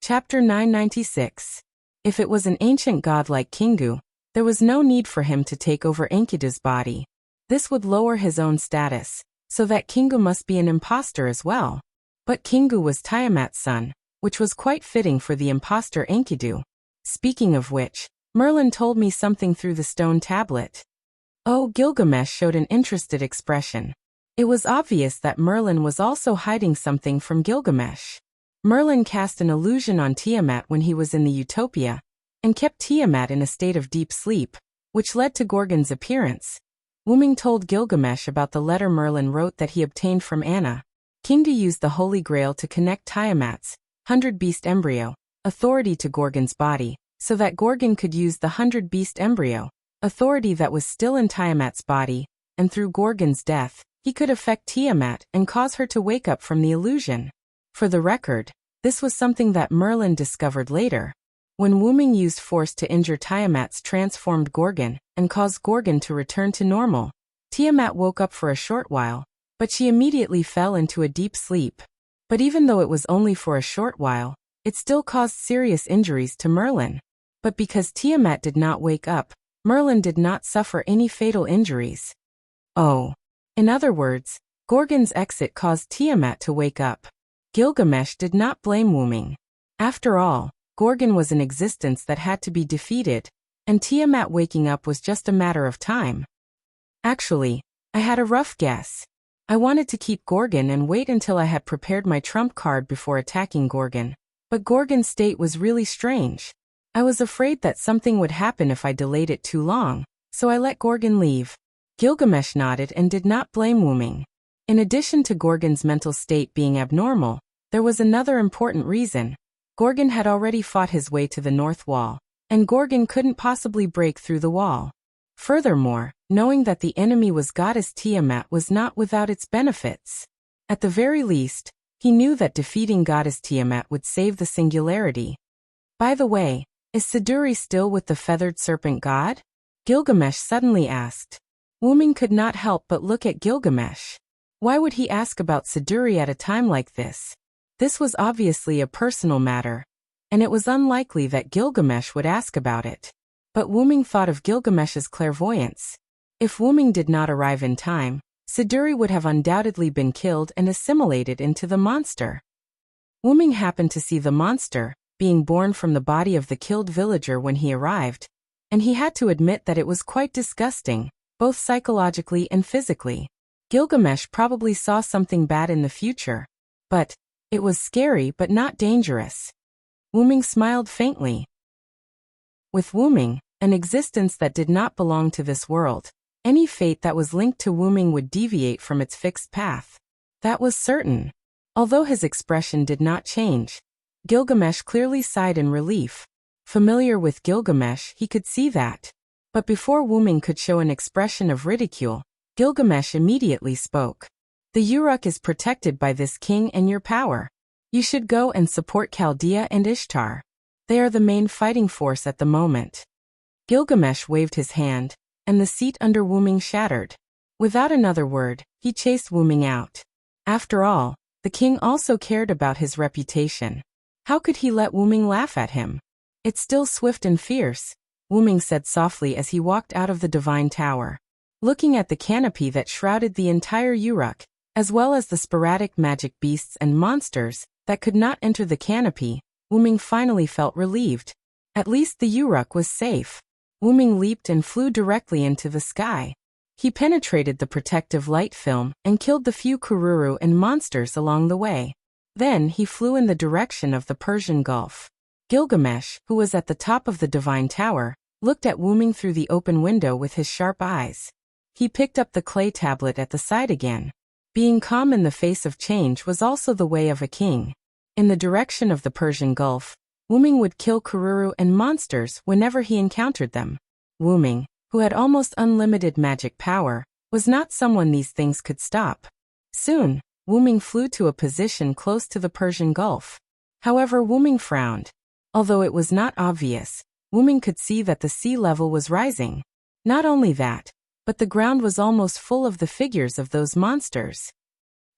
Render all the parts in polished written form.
Chapter 996. If it was an ancient god like Kingu, there was no need for him to take over Enkidu's body. This would lower his own status, so that Kingu must be an impostor as well. But Kingu was Tiamat's son, which was quite fitting for the impostor Enkidu. Speaking of which, Merlin told me something through the stone tablet. Oh, Gilgamesh showed an interested expression. It was obvious that Merlin was also hiding something from Gilgamesh. Merlin cast an illusion on Tiamat when he was in the Utopia, and kept Tiamat in a state of deep sleep, which led to Gorgon's appearance. Wuming told Gilgamesh about the letter Merlin wrote that he obtained from Anna. Kingu used the Holy Grail to connect Tiamat's 100-beast embryo authority to Gorgon's body, so that Gorgon could use the 100-beast embryo authority that was still in Tiamat's body, and through Gorgon's death, he could affect Tiamat and cause her to wake up from the illusion. For the record, this was something that Merlin discovered later. When Wuming used force to injure Tiamat's transformed Gorgon and caused Gorgon to return to normal, Tiamat woke up for a short while, but she immediately fell into a deep sleep. But even though it was only for a short while, it still caused serious injuries to Merlin. But because Tiamat did not wake up, Merlin did not suffer any fatal injuries. Oh. In other words, Gorgon's exit caused Tiamat to wake up. Gilgamesh did not blame Wuming. After all, Gorgon was an existence that had to be defeated, and Tiamat waking up was just a matter of time. Actually, I had a rough guess. I wanted to keep Gorgon and wait until I had prepared my trump card before attacking Gorgon, but Gorgon's state was really strange. I was afraid that something would happen if I delayed it too long, so I let Gorgon leave. Gilgamesh nodded and did not blame Wuming. In addition to Gorgon's mental state being abnormal, there was another important reason. Gorgon had already fought his way to the north wall, and Gorgon couldn't possibly break through the wall. Furthermore, knowing that the enemy was goddess Tiamat was not without its benefits. At the very least, he knew that defeating goddess Tiamat would save the singularity. By the way, is Siduri still with the feathered serpent god? Gilgamesh suddenly asked. Wuming could not help but look at Gilgamesh. Why would he ask about Siduri at a time like this? This was obviously a personal matter, and it was unlikely that Gilgamesh would ask about it. But Wuming thought of Gilgamesh's clairvoyance. If Wuming did not arrive in time, Siduri would have undoubtedly been killed and assimilated into the monster. Wuming happened to see the monster, being born from the body of the killed villager when he arrived, and he had to admit that it was quite disgusting, both psychologically and physically. Gilgamesh probably saw something bad in the future, but it was scary but not dangerous. Wuming smiled faintly. With Wuming, an existence that did not belong to this world, any fate that was linked to Wuming would deviate from its fixed path. That was certain. Although his expression did not change, Gilgamesh clearly sighed in relief. Familiar with Gilgamesh, he could see that. But before Wuming could show an expression of ridicule, Gilgamesh immediately spoke. The Uruk is protected by this king and your power. You should go and support Chaldea and Ishtar. They are the main fighting force at the moment. Gilgamesh waved his hand, and the seat under Wuming shattered. Without another word, he chased Wuming out. After all, the king also cared about his reputation. How could he let Wuming laugh at him? It's still swift and fierce, Wuming said softly as he walked out of the divine tower. Looking at the canopy that shrouded the entire Uruk, as well as the sporadic magic beasts and monsters that could not enter the canopy, Wuming finally felt relieved. At least the Uruk was safe. Wuming leaped and flew directly into the sky. He penetrated the protective light film and killed the few Kururu and monsters along the way. Then he flew in the direction of the Persian Gulf. Gilgamesh, who was at the top of the divine tower, looked at Wuming through the open window with his sharp eyes. He picked up the clay tablet at the side again. Being calm in the face of change was also the way of a king. In the direction of the Persian Gulf, Wuming would kill Kururu and monsters whenever he encountered them. Wuming, who had almost unlimited magic power, was not someone these things could stop. Soon, Wuming flew to a position close to the Persian Gulf. However, Wuming frowned. Although it was not obvious, Wuming could see that the sea level was rising. Not only that, but the ground was almost full of the figures of those monsters.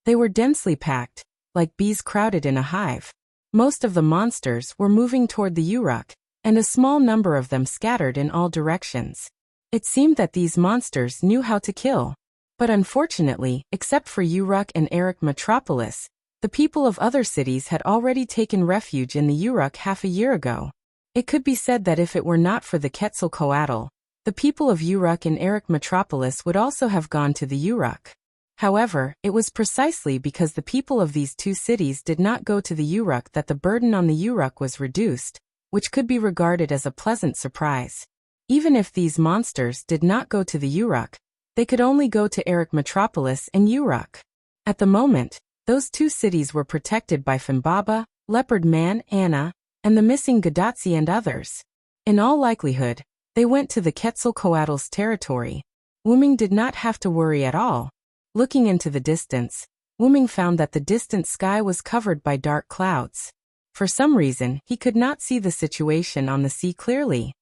They were densely packed, like bees crowded in a hive. Most of the monsters were moving toward the Uruk, and a small number of them scattered in all directions. It seemed that these monsters knew how to kill. But unfortunately, except for Uruk and Erech Metropolis, the people of other cities had already taken refuge in the Uruk half a year ago. It could be said that if it were not for the Quetzalcoatl, the people of Uruk and Erech Metropolis would also have gone to the Uruk. However, it was precisely because the people of these two cities did not go to the Uruk that the burden on the Uruk was reduced, which could be regarded as a pleasant surprise. Even if these monsters did not go to the Uruk, they could only go to Erech Metropolis and Uruk. At the moment, those two cities were protected by Fimbaba, Leopard Man, Anna, and the missing Gadatsi and others. In all likelihood, they went to the Quetzalcoatl's territory. Wuming did not have to worry at all. Looking into the distance, Wuming found that the distant sky was covered by dark clouds. For some reason, he could not see the situation on the sea clearly.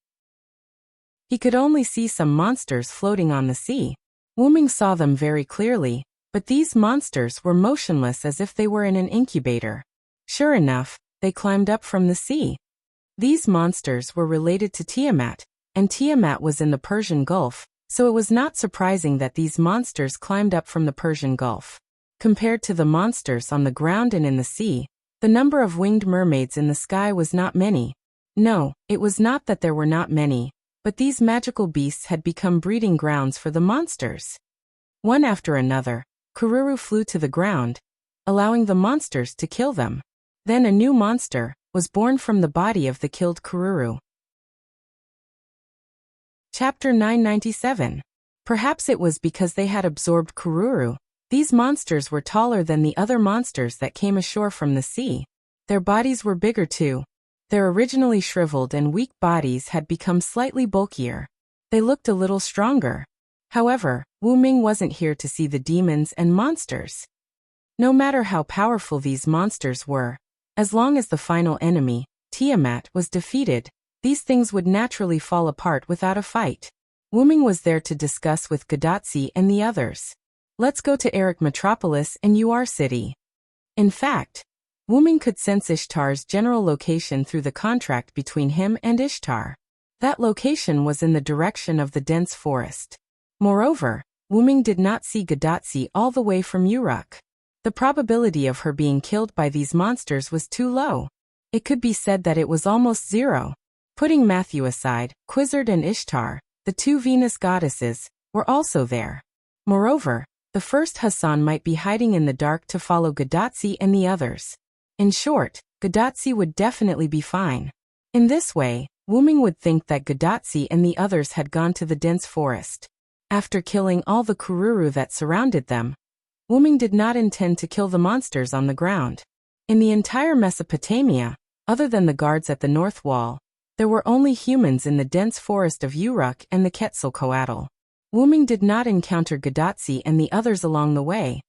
He could only see some monsters floating on the sea. Wuming saw them very clearly, but these monsters were motionless as if they were in an incubator. Sure enough, they climbed up from the sea. These monsters were related to Tiamat, and Tiamat was in the Persian Gulf, so it was not surprising that these monsters climbed up from the Persian Gulf. Compared to the monsters on the ground and in the sea, the number of winged mermaids in the sky was not many. No, it was not that there were not many, but these magical beasts had become breeding grounds for the monsters. One after another, Kururu flew to the ground, allowing the monsters to kill them. Then a new monster was born from the body of the killed Kururu. Chapter 997. Perhaps it was because they had absorbed Kururu. These monsters were taller than the other monsters that came ashore from the sea. Their bodies were bigger too. Their originally shriveled and weak bodies had become slightly bulkier. They looked a little stronger. However, Wuming wasn't here to see the demons and monsters. No matter how powerful these monsters were, as long as the final enemy, Tiamat, was defeated, these things would naturally fall apart without a fight. Wuming was there to discuss with Gadatsi and the others. Let's go to Erech Metropolis and Ur City. In fact, Wuming could sense Ishtar's general location through the contract between him and Ishtar. That location was in the direction of the dense forest. Moreover, Wuming did not see Gadatsi all the way from Uruk. The probability of her being killed by these monsters was too low. It could be said that it was almost zero. Putting Matthew aside, Quizzard and Ishtar, the two Venus goddesses, were also there. Moreover, the first Hassan might be hiding in the dark to follow Gadatsi and the others. In short, Gadatsi would definitely be fine. In this way, Wuming would think that Gadatsi and the others had gone to the dense forest. After killing all the Kururu that surrounded them, Wuming did not intend to kill the monsters on the ground. In the entire Mesopotamia, other than the guards at the north wall, there were only humans in the dense forest of Uruk and the Quetzalcoatl. Wuming did not encounter Gadatsi and the others along the way,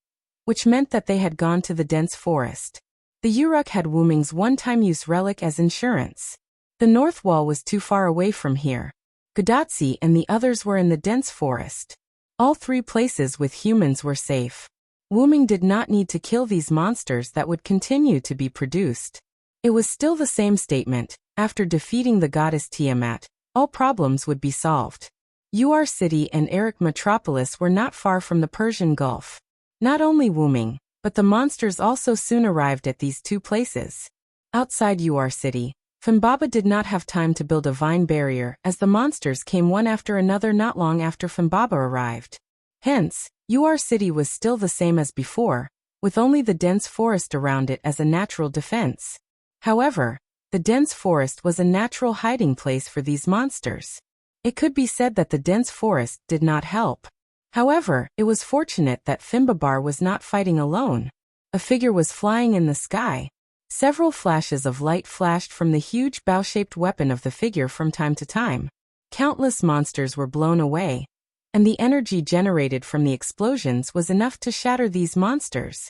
which meant that they had gone to the dense forest. The Uruk had Wuming's one-time use relic as insurance. The north wall was too far away from here. Gadatsi and the others were in the dense forest. All three places with humans were safe. Wuming did not need to kill these monsters that would continue to be produced. It was still the same statement. After defeating the goddess Tiamat, all problems would be solved. Ur City and Erech Metropolis were not far from the Persian Gulf. Not only Wuming, but the monsters also soon arrived at these two places. Outside Ur City, Fimbaba did not have time to build a vine barrier as the monsters came one after another not long after Fimbaba arrived. Hence, Ur City was still the same as before, with only the dense forest around it as a natural defense. However, the dense forest was a natural hiding place for these monsters. It could be said that the dense forest did not help. However, it was fortunate that Fimbabar was not fighting alone. A figure was flying in the sky. Several flashes of light flashed from the huge bow-shaped weapon of the figure from time to time. Countless monsters were blown away, and the energy generated from the explosions was enough to shatter these monsters.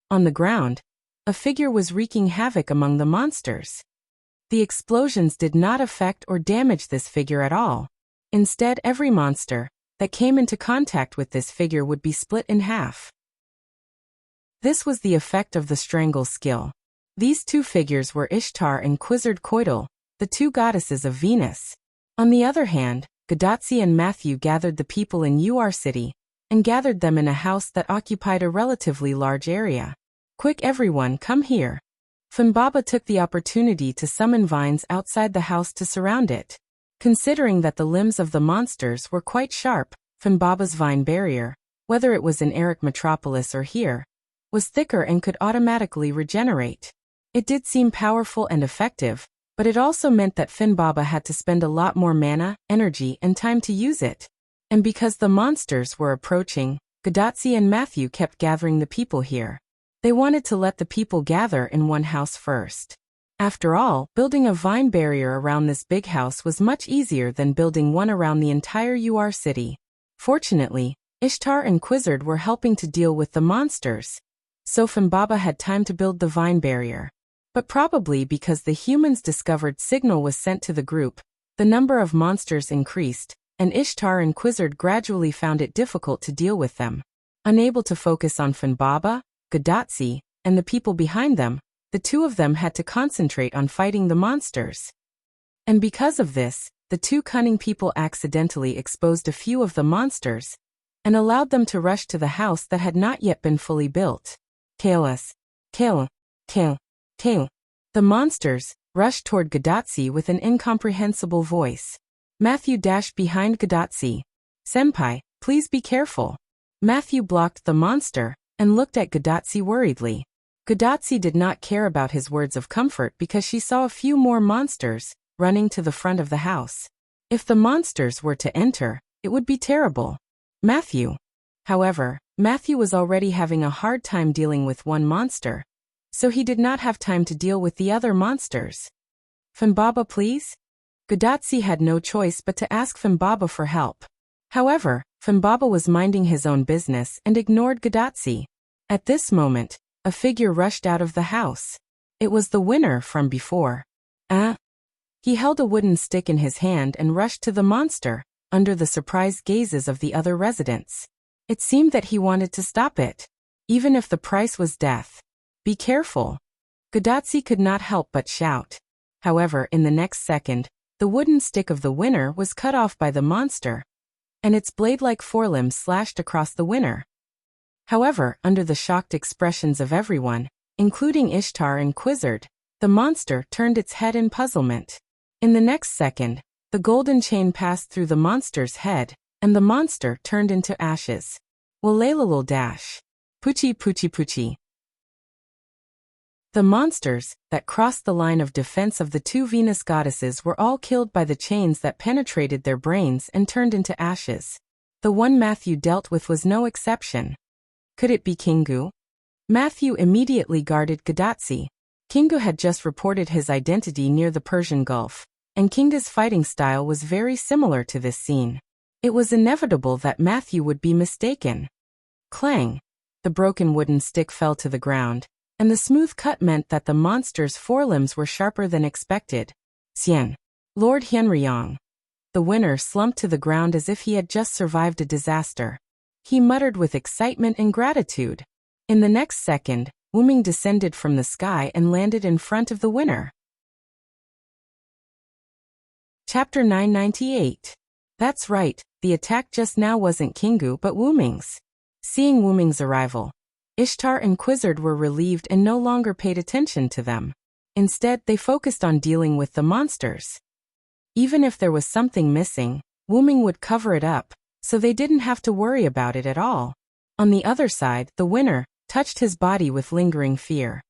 On the ground, a figure was wreaking havoc among the monsters. The explosions did not affect or damage this figure at all. Instead, every monster that came into contact with this figure would be split in half. This was the effect of the strangle skill. These two figures were Ishtar and Quetzalcoatl, the two goddesses of Venus. On the other hand, Gadotsi and Matthew gathered the people in Ur City, and gathered them in a house that occupied a relatively large area. Quick everyone, come here. Funbaba took the opportunity to summon vines outside the house to surround it. Considering that the limbs of the monsters were quite sharp, Funbaba's vine barrier, whether it was in Eric Metropolis or here, was thicker and could automatically regenerate. It did seem powerful and effective, but it also meant that Funbaba had to spend a lot more mana, energy, and time to use it. And because the monsters were approaching, Gadotsi and Matthew kept gathering the people here. They wanted to let the people gather in one house first. After all, building a vine barrier around this big house was much easier than building one around the entire UR city. Fortunately, Ishtar and Quizzard were helping to deal with the monsters, so Funbaba had time to build the vine barrier. But probably because the humans discovered signal was sent to the group, the number of monsters increased, and Ishtar and Quizzard gradually found it difficult to deal with them. Unable to focus on Funbaba, Gadotsi, and the people behind them, the two of them had to concentrate on fighting the monsters. And because of this, the two cunning people accidentally exposed a few of the monsters, and allowed them to rush to the house that had not yet been fully built. Chaos. Kill. Kill. Kill. The monsters rushed toward Gadotsi with an incomprehensible voice. Matthew dashed behind Gadotsi. Senpai, please be careful. Matthew blocked the monster and looked at Gadotsi worriedly. Gadotsi did not care about his words of comfort because she saw a few more monsters running to the front of the house. If the monsters were to enter, it would be terrible. However, Matthew was already having a hard time dealing with one monster, so he did not have time to deal with the other monsters. Funbaba, please? Gadotsi had no choice but to ask Funbaba for help. However, Funbaba was minding his own business and ignored Gadotsi. At this moment, a figure rushed out of the house. It was the winner from before. He held a wooden stick in his hand and rushed to the monster, under the surprised gazes of the other residents. It seemed that he wanted to stop it, even if the price was death. Be careful. Gadotsi could not help but shout. However, in the next second, the wooden stick of the winner was cut off by the monster, and its blade-like forelimbs slashed across the winner. However, under the shocked expressions of everyone, including Ishtar and Quizzard, the monster turned its head in puzzlement. In the next second, the golden chain passed through the monster's head, and the monster turned into ashes. Walalal dash. Poochie poochie poochie. The monsters that crossed the line of defense of the two Venus goddesses were all killed by the chains that penetrated their brains and turned into ashes. The one Matthew dealt with was no exception. Could it be Kingu? Matthew immediately guarded Gadotsi. Kingu had just reported his identity near the Persian Gulf, and Kingu's fighting style was very similar to this scene. It was inevitable that Matthew would be mistaken. Clang! The broken wooden stick fell to the ground, and the smooth cut meant that the monster's forelimbs were sharper than expected. Xian. Lord Henryong. The winner slumped to the ground as if he had just survived a disaster. He muttered with excitement and gratitude. In the next second, Wuming descended from the sky and landed in front of the winner. Chapter 998. That's right, the attack just now wasn't Kingu but Wuming's. Seeing Wuming's arrival, Ishtar and Quizzard were relieved and no longer paid attention to them. Instead, they focused on dealing with the monsters. Even if there was something missing, Wuming would cover it up, so they didn't have to worry about it at all. On the other side, the winner touched his body with lingering fear.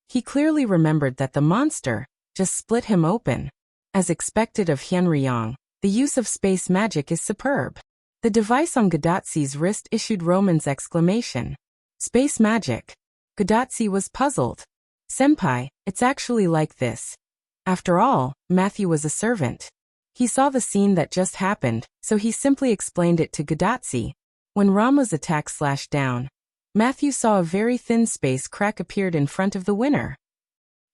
He clearly remembered that the monster just split him open. As expected of Henryong, the use of space magic is superb. The device on Gadotsi's wrist issued Roman's exclamation. Space magic. Gadotsi was puzzled. Senpai, it's actually like this. After all, Matthew was a servant. He saw the scene that just happened, so he simply explained it to Gadotsi. When Rama's attack slashed down, Matthew saw a very thin space crack appeared in front of the winner.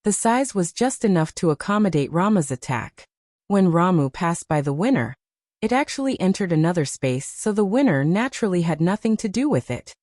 The size was just enough to accommodate Rama's attack. When Ramu passed by the winner, it actually entered another space, so the winner naturally had nothing to do with it.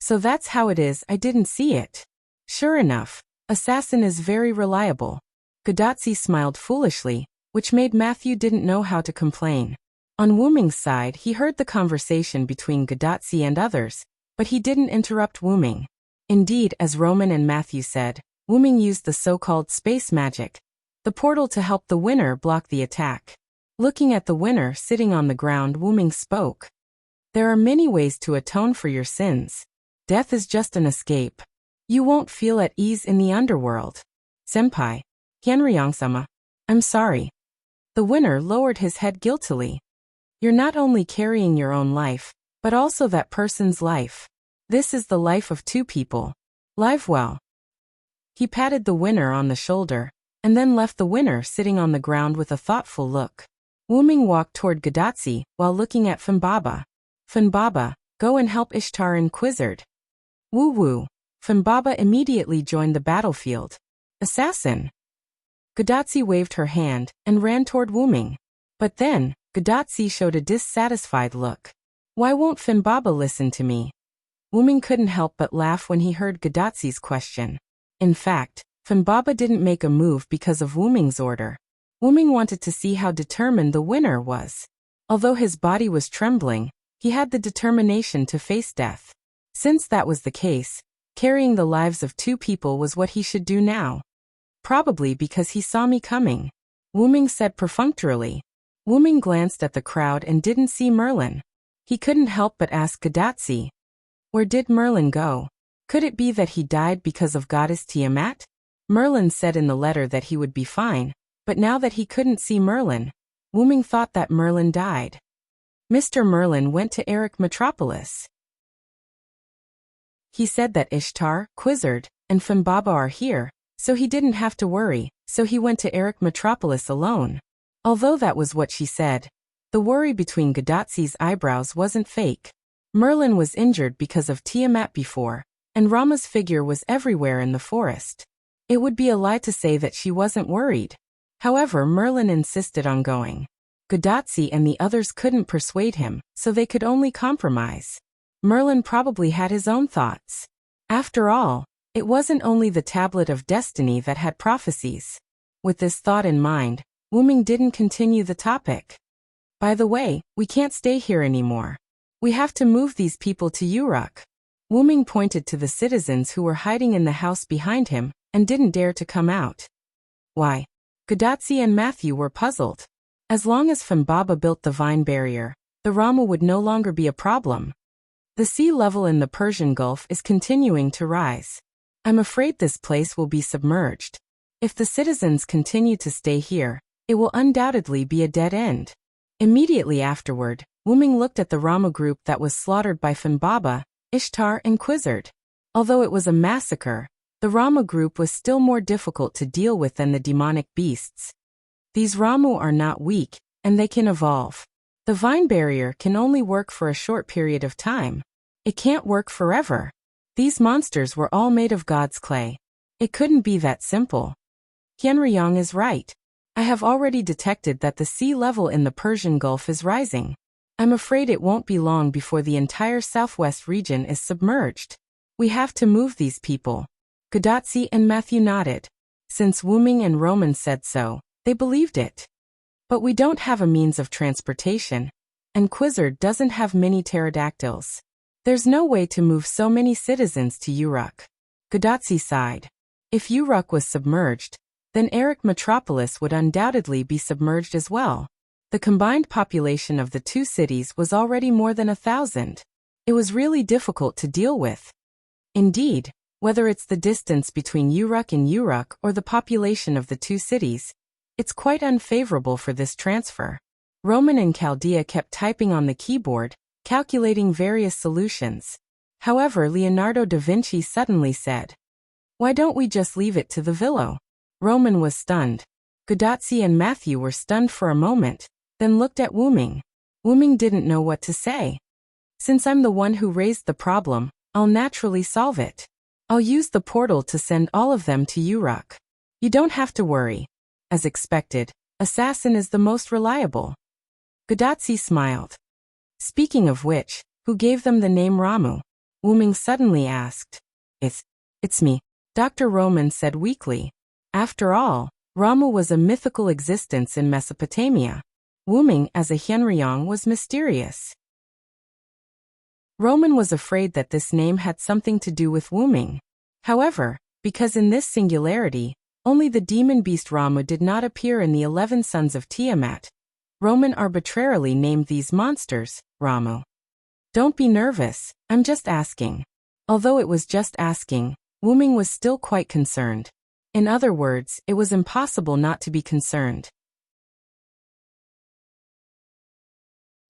So that's how it is, I didn't see it. Sure enough, Assassin is very reliable. Gadotsi smiled foolishly, which made Matthew didn't know how to complain. On Wuming's side, he heard the conversation between Gadotsi and others, but he didn't interrupt Wuming. Indeed, as Roman and Matthew said, Wuming used the so-called space magic, the portal, to help the winner block the attack. Looking at the winner sitting on the ground, Wuming spoke. There are many ways to atone for your sins. Death is just an escape. You won't feel at ease in the underworld. Senpai. Hyunryong-sama. I'm sorry. The winner lowered his head guiltily. You're not only carrying your own life, but also that person's life. This is the life of two people. Live well. He patted the winner on the shoulder, and then left the winner sitting on the ground with a thoughtful look. Wuming walked toward Gadotsi while looking at Funbaba. Funbaba, go and help Ishtar and Quizzard. Woo-woo. Funbaba immediately joined the battlefield. Assassin. Gadotsi waved her hand and ran toward Wuming. But then, Gadotsi showed a dissatisfied look. Why won't Funbaba listen to me? Wuming couldn't help but laugh when he heard Gadotsi's question. In fact, Funbaba didn't make a move because of Wuming's order. Wuming wanted to see how determined the winner was. Although his body was trembling, he had the determination to face death. Since that was the case, carrying the lives of two people was what he should do now. Probably because he saw me coming, Wuming said perfunctorily. Wuming glanced at the crowd and didn't see Merlin. He couldn't help but ask Gadotsi. Where did Merlin go? Could it be that he died because of goddess Tiamat? Merlin said in the letter that he would be fine, but now that he couldn't see Merlin, Wuming thought that Merlin died. Mr. Merlin went to Eric Metropolis. He said that Ishtar, Quizzard, and Funbaba are here, so he didn't have to worry, so he went to Eric Metropolis alone. Although that was what she said, the worry between Gadotsi's eyebrows wasn't fake. Merlin was injured because of Tiamat before, and Rama's figure was everywhere in the forest. It would be a lie to say that she wasn't worried. However, Merlin insisted on going. Gadotsi and the others couldn't persuade him, so they could only compromise. Merlin probably had his own thoughts. After all, it wasn't only the Tablet of Destiny that had prophecies. With this thought in mind, Wuming didn't continue the topic. By the way, we can't stay here anymore. We have to move these people to Uruk. Wuming pointed to the citizens who were hiding in the house behind him and didn't dare to come out. Why? Gadotsi and Matthew were puzzled. As long as Funbaba built the vine barrier, the Rama would no longer be a problem. The sea level in the Persian Gulf is continuing to rise. I'm afraid this place will be submerged. If the citizens continue to stay here, it will undoubtedly be a dead end. Immediately afterward, Wuming looked at the Rama group that was slaughtered by Funbaba, Ishtar, and Quizzard. Although it was a massacre, the Rama group was still more difficult to deal with than the demonic beasts. These Ramu are not weak, and they can evolve. The vine barrier can only work for a short period of time. It can't work forever. These monsters were all made of God's clay. It couldn't be that simple. Hyunryong is right. I have already detected that the sea level in the Persian Gulf is rising. I'm afraid it won't be long before the entire southwest region is submerged. We have to move these people. Gadotsi and Matthew nodded. Since Wuming and Roman said so, they believed it. But we don't have a means of transportation, and Quizzard doesn't have many pterodactyls. There's no way to move so many citizens to Uruk. Gadotsi sighed. If Uruk was submerged, then Eric Metropolis would undoubtedly be submerged as well. The combined population of the two cities was already more than 1,000. It was really difficult to deal with. Indeed, whether it's the distance between Uruk and Uruk or the population of the two cities, it's quite unfavorable for this transfer. Roman and Chaldea kept typing on the keyboard, calculating various solutions. However, Leonardo da Vinci suddenly said, "Why don't we just leave it to the Villo?" Roman was stunned. Gadotsi and Matthew were stunned for a moment, then looked at Wuming. Wuming didn't know what to say. Since I'm the one who raised the problem, I'll naturally solve it. I'll use the portal to send all of them to Uruk. You don't have to worry. As expected, Assassin is the most reliable. Gadotsi smiled. Speaking of which, who gave them the name Ramu? Wuming suddenly asked. It's me. Dr. Roman said weakly. After all, Ramu was a mythical existence in Mesopotamia. Wuming as a Hyenryong was mysterious. Roman was afraid that this name had something to do with Wuming. However, because in this singularity, only the demon beast Ramu did not appear in the 11 sons of Tiamat, Roman arbitrarily named these monsters Ramu. Don't be nervous, I'm just asking. Although it was just asking, Wuming was still quite concerned. In other words, it was impossible not to be concerned.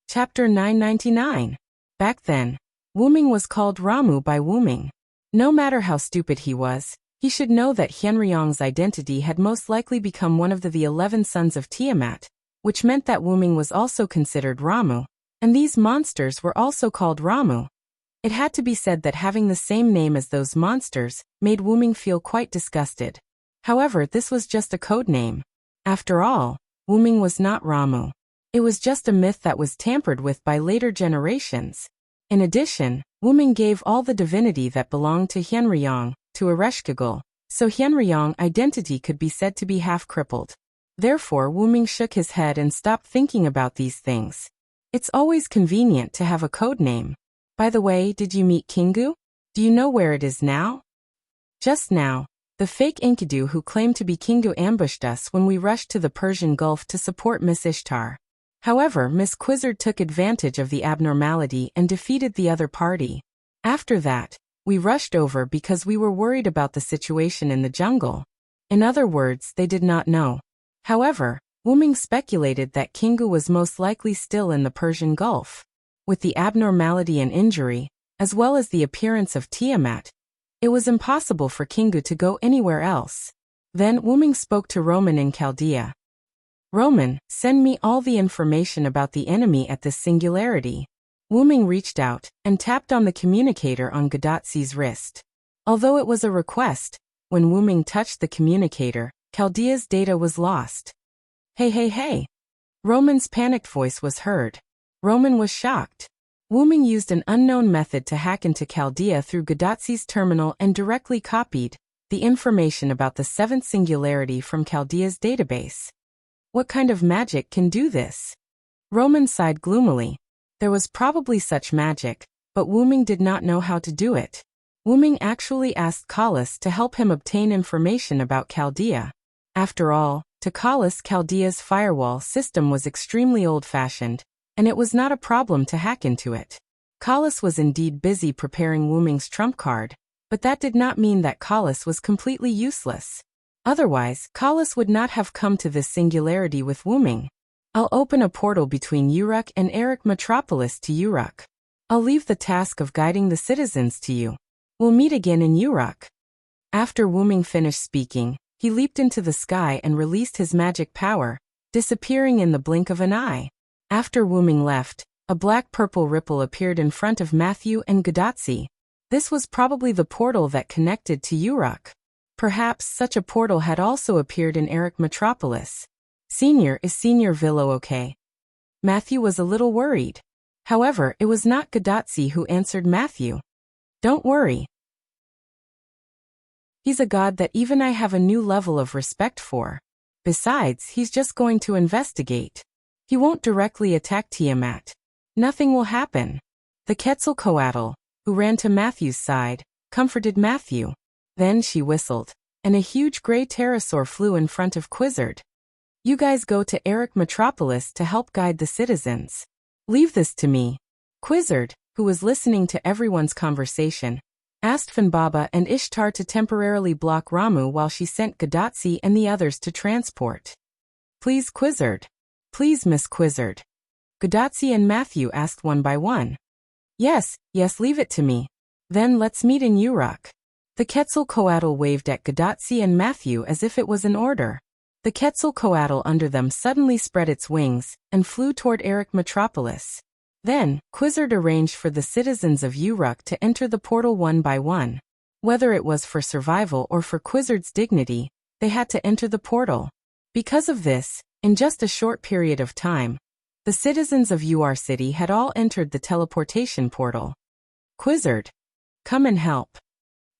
Chapter 999. Back then, Wuming was called Ramu by Wuming. No matter how stupid he was, he should know that Hyenryong's identity had most likely become one of the 11 sons of Tiamat, which meant that Wuming was also considered Ramu, and these monsters were also called Ramu. It had to be said that having the same name as those monsters made Wuming feel quite disgusted. However, this was just a code name. After all, Wuming was not Ramu. It was just a myth that was tampered with by later generations. In addition, Wuming gave all the divinity that belonged to Hyenryong to Ereshkigal, so Hyenryong identity could be said to be half-crippled. Therefore, Wuming shook his head and stopped thinking about these things. It's always convenient to have a code name. By the way, did you meet Kingu? Do you know where it is now? Just now, the fake Enkidu who claimed to be Kingu ambushed us when we rushed to the Persian Gulf to support Miss Ishtar. However, Miss Quizzard took advantage of the abnormality and defeated the other party. After that, we rushed over because we were worried about the situation in the jungle. In other words, they did not know. However, Wuming speculated that Kingu was most likely still in the Persian Gulf. With the abnormality and injury, as well as the appearance of Tiamat, it was impossible for Kingu to go anywhere else. Then Wuming spoke to Roman in Chaldea. Roman, send me all the information about the enemy at this singularity. Wuming reached out and tapped on the communicator on Gadatsi's wrist. Although it was a request, when Wuming touched the communicator, Chaldea's data was lost. Hey. Roman's panicked voice was heard. Roman was shocked. Wuming used an unknown method to hack into Chaldea through Gadatsi's terminal and directly copied the information about the 7th singularity from Chaldea's database. What kind of magic can do this? Roman sighed gloomily. There was probably such magic, but Wuming did not know how to do it. Wuming actually asked Kalas to help him obtain information about Chaldea. After all, to Kalas, Chaldea's firewall system was extremely old-fashioned, and it was not a problem to hack into it. Kalas was indeed busy preparing Wuming's trump card, but that did not mean that Kalas was completely useless. Otherwise, Kalas would not have come to this singularity with Wuming. I'll open a portal between Uruk and Erech Metropolis to Uruk. I'll leave the task of guiding the citizens to you. We'll meet again in Uruk. After Wuming finished speaking, he leaped into the sky and released his magic power, disappearing in the blink of an eye. After Wuming left, a black-purple ripple appeared in front of Matthew and Gadatsi. This was probably the portal that connected to Uruk. Perhaps such a portal had also appeared in Erech Metropolis. Senior, is Senior Villo okay? Matthew was a little worried. However, it was not Gadatsi who answered Matthew. Don't worry. He's a god that even I have a new level of respect for. Besides, he's just going to investigate. He won't directly attack Tiamat. Nothing will happen. The Quetzalcoatl, who ran to Matthew's side, comforted Matthew. Then she whistled, and a huge gray pterosaur flew in front of Quizzard. You guys go to Erech Metropolis to help guide the citizens. Leave this to me. Quizzard, who was listening to everyone's conversation, asked Finbaba and Ishtar to temporarily block Ramu while she sent Gadatsi and the others to transport. Please, Quizzard. Please, Miss Quizzard. Gadatsi and Matthew asked one by one. Yes, leave it to me. Then let's meet in Uruk. The Quetzalcoatl waved at Gadatsi and Matthew as if it was an order. The Quetzalcoatl under them suddenly spread its wings and flew toward Erech Metropolis. Then, Quizzard arranged for the citizens of Uruk to enter the portal one by one. Whether it was for survival or for Quizzard's dignity, they had to enter the portal. Because of this, in just a short period of time, the citizens of UR City had all entered the teleportation portal. Quizzard, come and help.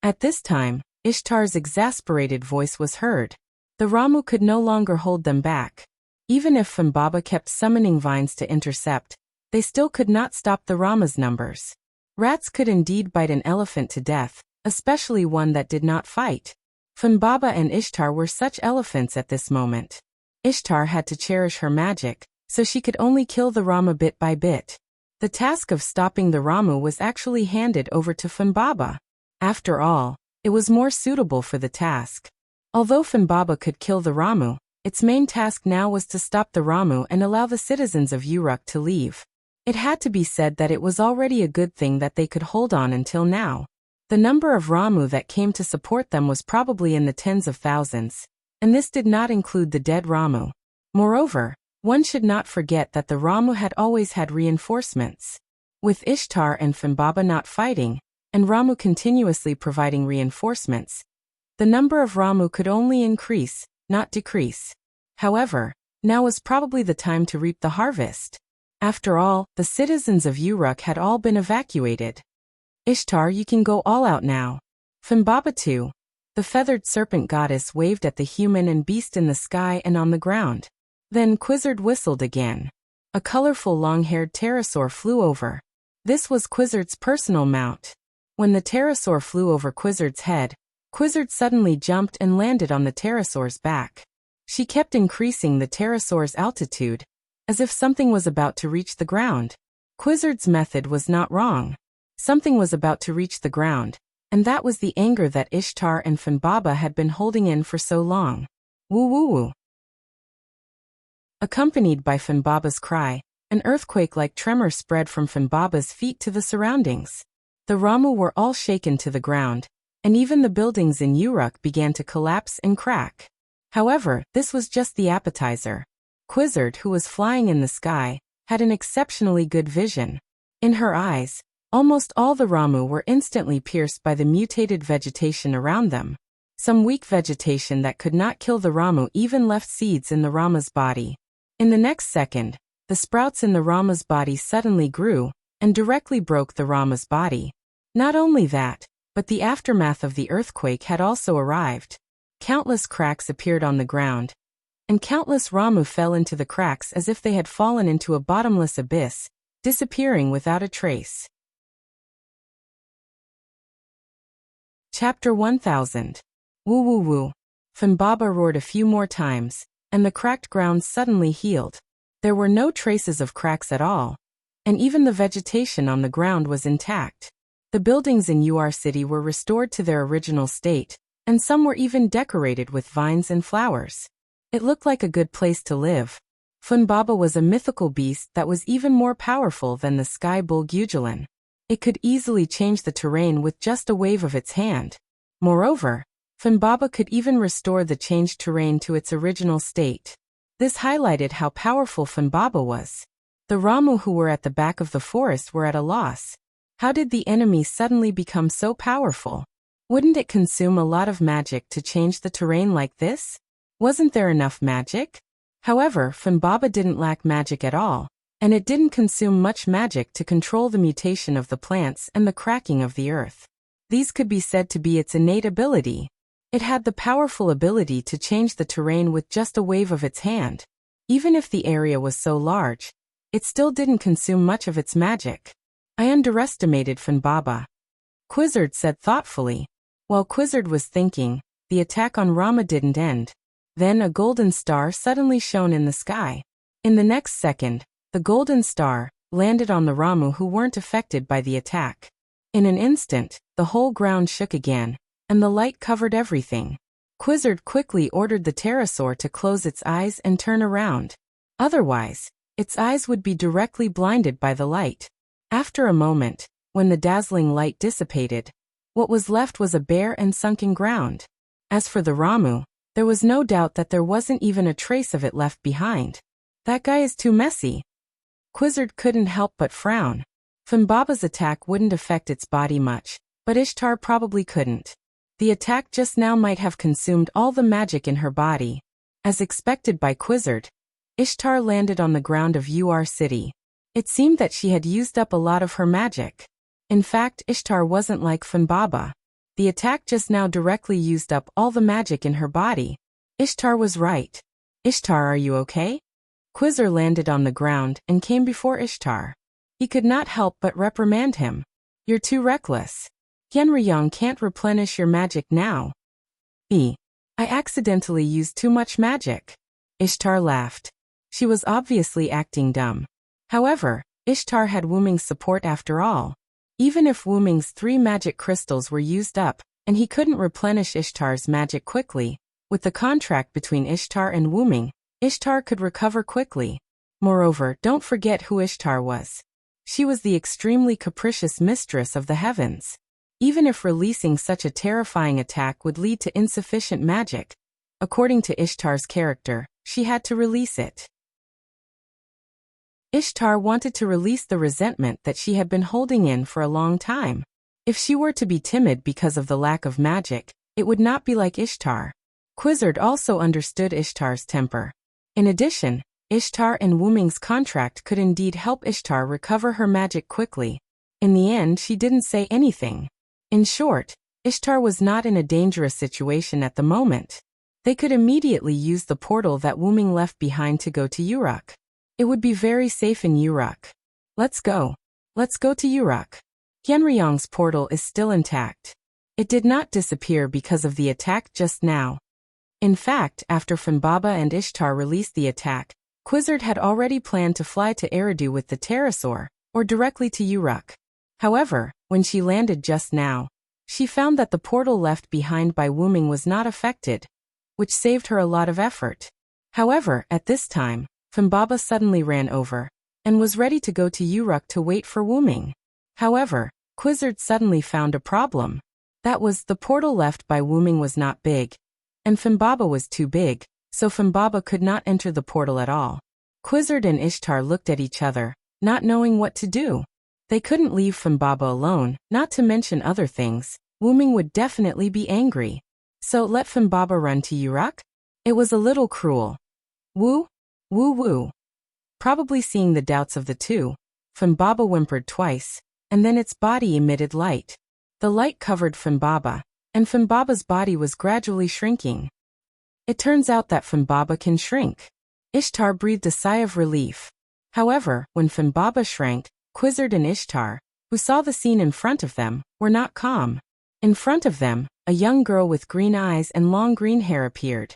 At this time, Ishtar's exasperated voice was heard. The Ramu could no longer hold them back. Even if Humbaba kept summoning vines to intercept, they still could not stop the Rama's numbers. Rats could indeed bite an elephant to death, especially one that did not fight. Humbaba and Ishtar were such elephants at this moment. Ishtar had to cherish her magic, so she could only kill the Rama bit by bit. The task of stopping the Ramu was actually handed over to Humbaba. After all, it was more suitable for the task. Although Humbaba could kill the Ramu, its main task now was to stop the Ramu and allow the citizens of Uruk to leave. It had to be said that it was already a good thing that they could hold on until now. The number of Ramu that came to support them was probably in the tens of thousands, and this did not include the dead Ramu. Moreover, one should not forget that the Ramu had always had reinforcements. With Ishtar and Humbaba not fighting, and Ramu continuously providing reinforcements, the number of Ramu could only increase, not decrease. However, now was probably the time to reap the harvest. After all, the citizens of Uruk had all been evacuated. Ishtar, you can go all out now. Humbaba too. The feathered serpent goddess waved at the human and beast in the sky and on the ground. Then Quizzard whistled again. A colorful long-haired pterosaur flew over. This was Quizzard's personal mount. When the pterosaur flew over Quizzard's head, Quizzard suddenly jumped and landed on the pterosaur's back. She kept increasing the pterosaur's altitude, as if something was about to reach the ground. Quizzard's method was not wrong. Something was about to reach the ground, and that was the anger that Ishtar and Humbaba had been holding in for so long. Woo woo woo. Accompanied by Humbaba's cry, an earthquake-like tremor spread from Humbaba's feet to the surroundings. The Ramu were all shaken to the ground, and even the buildings in Uruk began to collapse and crack. However, this was just the appetizer. Quizzard, who was flying in the sky, had an exceptionally good vision. In her eyes, almost all the Ramu were instantly pierced by the mutated vegetation around them. Some weak vegetation that could not kill the Ramu even left seeds in the Rama's body. In the next second, the sprouts in the Rama's body suddenly grew, and directly broke the Rama's body. Not only that, but the aftermath of the earthquake had also arrived. Countless cracks appeared on the ground, and countless Ramu fell into the cracks as if they had fallen into a bottomless abyss, disappearing without a trace. Chapter 1000. Woo woo woo. Humbaba roared a few more times, and the cracked ground suddenly healed. There were no traces of cracks at all, and even the vegetation on the ground was intact. The buildings in UR City were restored to their original state, and some were even decorated with vines and flowers. It looked like a good place to live. Humbaba was a mythical beast that was even more powerful than the sky bull Gujulan. It could easily change the terrain with just a wave of its hand. Moreover, Humbaba could even restore the changed terrain to its original state. This highlighted how powerful Humbaba was. The Ramu who were at the back of the forest were at a loss. How did the enemy suddenly become so powerful? Wouldn't it consume a lot of magic to change the terrain like this? Wasn't there enough magic? However, Humbaba didn't lack magic at all, and it didn't consume much magic to control the mutation of the plants and the cracking of the earth. These could be said to be its innate ability. It had the powerful ability to change the terrain with just a wave of its hand. Even if the area was so large, it still didn't consume much of its magic. I underestimated Humbaba, Quizzard said thoughtfully. While Quizzard was thinking, the attack on Rama didn't end. Then a golden star suddenly shone in the sky. In the next second, the golden star landed on the Ramu who weren't affected by the attack. In an instant, the whole ground shook again, and the light covered everything. Quizzard quickly ordered the pterosaur to close its eyes and turn around. Otherwise, its eyes would be directly blinded by the light. After a moment, when the dazzling light dissipated, what was left was a bare and sunken ground. As for the Ramu, there was no doubt that there wasn't even a trace of it left behind. That guy is too messy. Quizzard couldn't help but frown. Humbaba's attack wouldn't affect its body much, but Ishtar probably couldn't. The attack just now might have consumed all the magic in her body. As expected by Quizzard, Ishtar landed on the ground of UR City. It seemed that she had used up a lot of her magic. In fact, Ishtar wasn't like Humbaba. The attack just now directly used up all the magic in her body. Ishtar was right. Ishtar, are you okay? Quizzer landed on the ground and came before Ishtar. He could not help but reprimand him. You're too reckless. Yenryong can't replenish your magic now. I accidentally used too much magic. Ishtar laughed. She was obviously acting dumb. However, Ishtar had Wuming's support after all. Even if Wuming's 3 magic crystals were used up, and he couldn't replenish Ishtar's magic quickly, with the contract between Ishtar and Wuming, Ishtar could recover quickly. Moreover, don't forget who Ishtar was. She was the extremely capricious mistress of the heavens. Even if releasing such a terrifying attack would lead to insufficient magic, according to Ishtar's character, she had to release it. Ishtar wanted to release the resentment that she had been holding in for a long time. If she were to be timid because of the lack of magic, it would not be like Ishtar. Quizzard also understood Ishtar's temper. In addition, Ishtar and Wuming's contract could indeed help Ishtar recover her magic quickly. In the end, she didn't say anything. In short, Ishtar was not in a dangerous situation at the moment. They could immediately use the portal that Wuming left behind to go to Uruk. It would be very safe in Uruk. Let's go. Let's go to Uruk. Yenryong's portal is still intact. It did not disappear because of the attack just now. In fact, after Funbaba and Ishtar released the attack, Quizzard had already planned to fly to Eridu with the pterosaur, or directly to Uruk. However, when she landed just now, she found that the portal left behind by Wuming was not affected, which saved her a lot of effort. However, at this time, Funbaba suddenly ran over, and was ready to go to Uruk to wait for Wuming. However, Quizzard suddenly found a problem. That was, the portal left by Wuming was not big, and Funbaba was too big, so Funbaba could not enter the portal at all. Quizzard and Ishtar looked at each other, not knowing what to do. They couldn't leave Funbaba alone, not to mention other things. Wuming would definitely be angry. So let Funbaba run to Uruk? It was a little cruel. Woo? Woo woo. Probably seeing the doubts of the two, Funbaba whimpered twice, and then its body emitted light. The light covered Funbaba, and Funbaba's body was gradually shrinking. It turns out that Funbaba can shrink. Ishtar breathed a sigh of relief. However, when Funbaba shrank, Quizzard and Ishtar, who saw the scene in front of them, were not calm. In front of them, a young girl with green eyes and long green hair appeared.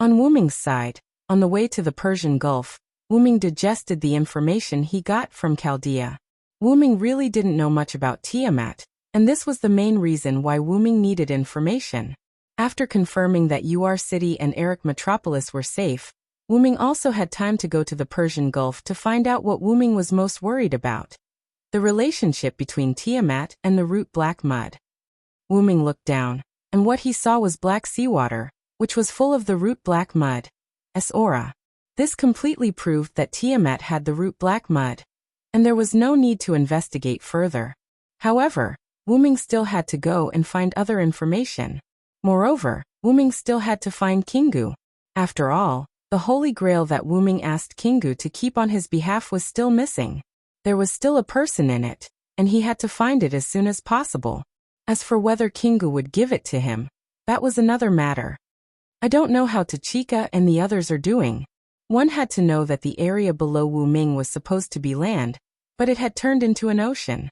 On Wuming's side, on the way to the Persian Gulf, Wuming digested the information he got from Chaldea. Wuming really didn't know much about Tiamat, and this was the main reason why Wuming needed information. After confirming that Ur City and Eric Metropolis were safe, Wuming also had time to go to the Persian Gulf to find out what Wuming was most worried about: the relationship between Tiamat and the root black mud. Wuming looked down, and what he saw was black seawater, which was full of the root black mud. Aura. This completely proved that Tiamat had the root black mud, and there was no need to investigate further. However, Wuming still had to go and find other information. Moreover, Wuming still had to find Kingu. After all, the Holy Grail that Wuming asked Kingu to keep on his behalf was still missing. There was still a person in it, and he had to find it as soon as possible. As for whether Kingu would give it to him, that was another matter. I don't know how Tachika and the others are doing. One had to know that the area below Wuming was supposed to be land, but it had turned into an ocean.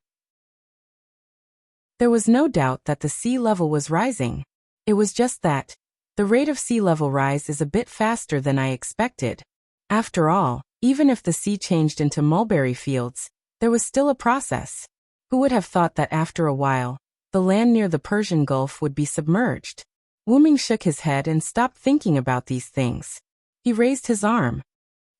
There was no doubt that the sea level was rising. It was just that the rate of sea level rise is a bit faster than I expected. After all, even if the sea changed into mulberry fields, there was still a process. Who would have thought that after a while, the land near the Persian Gulf would be submerged? Wuming shook his head and stopped thinking about these things. He raised his arm.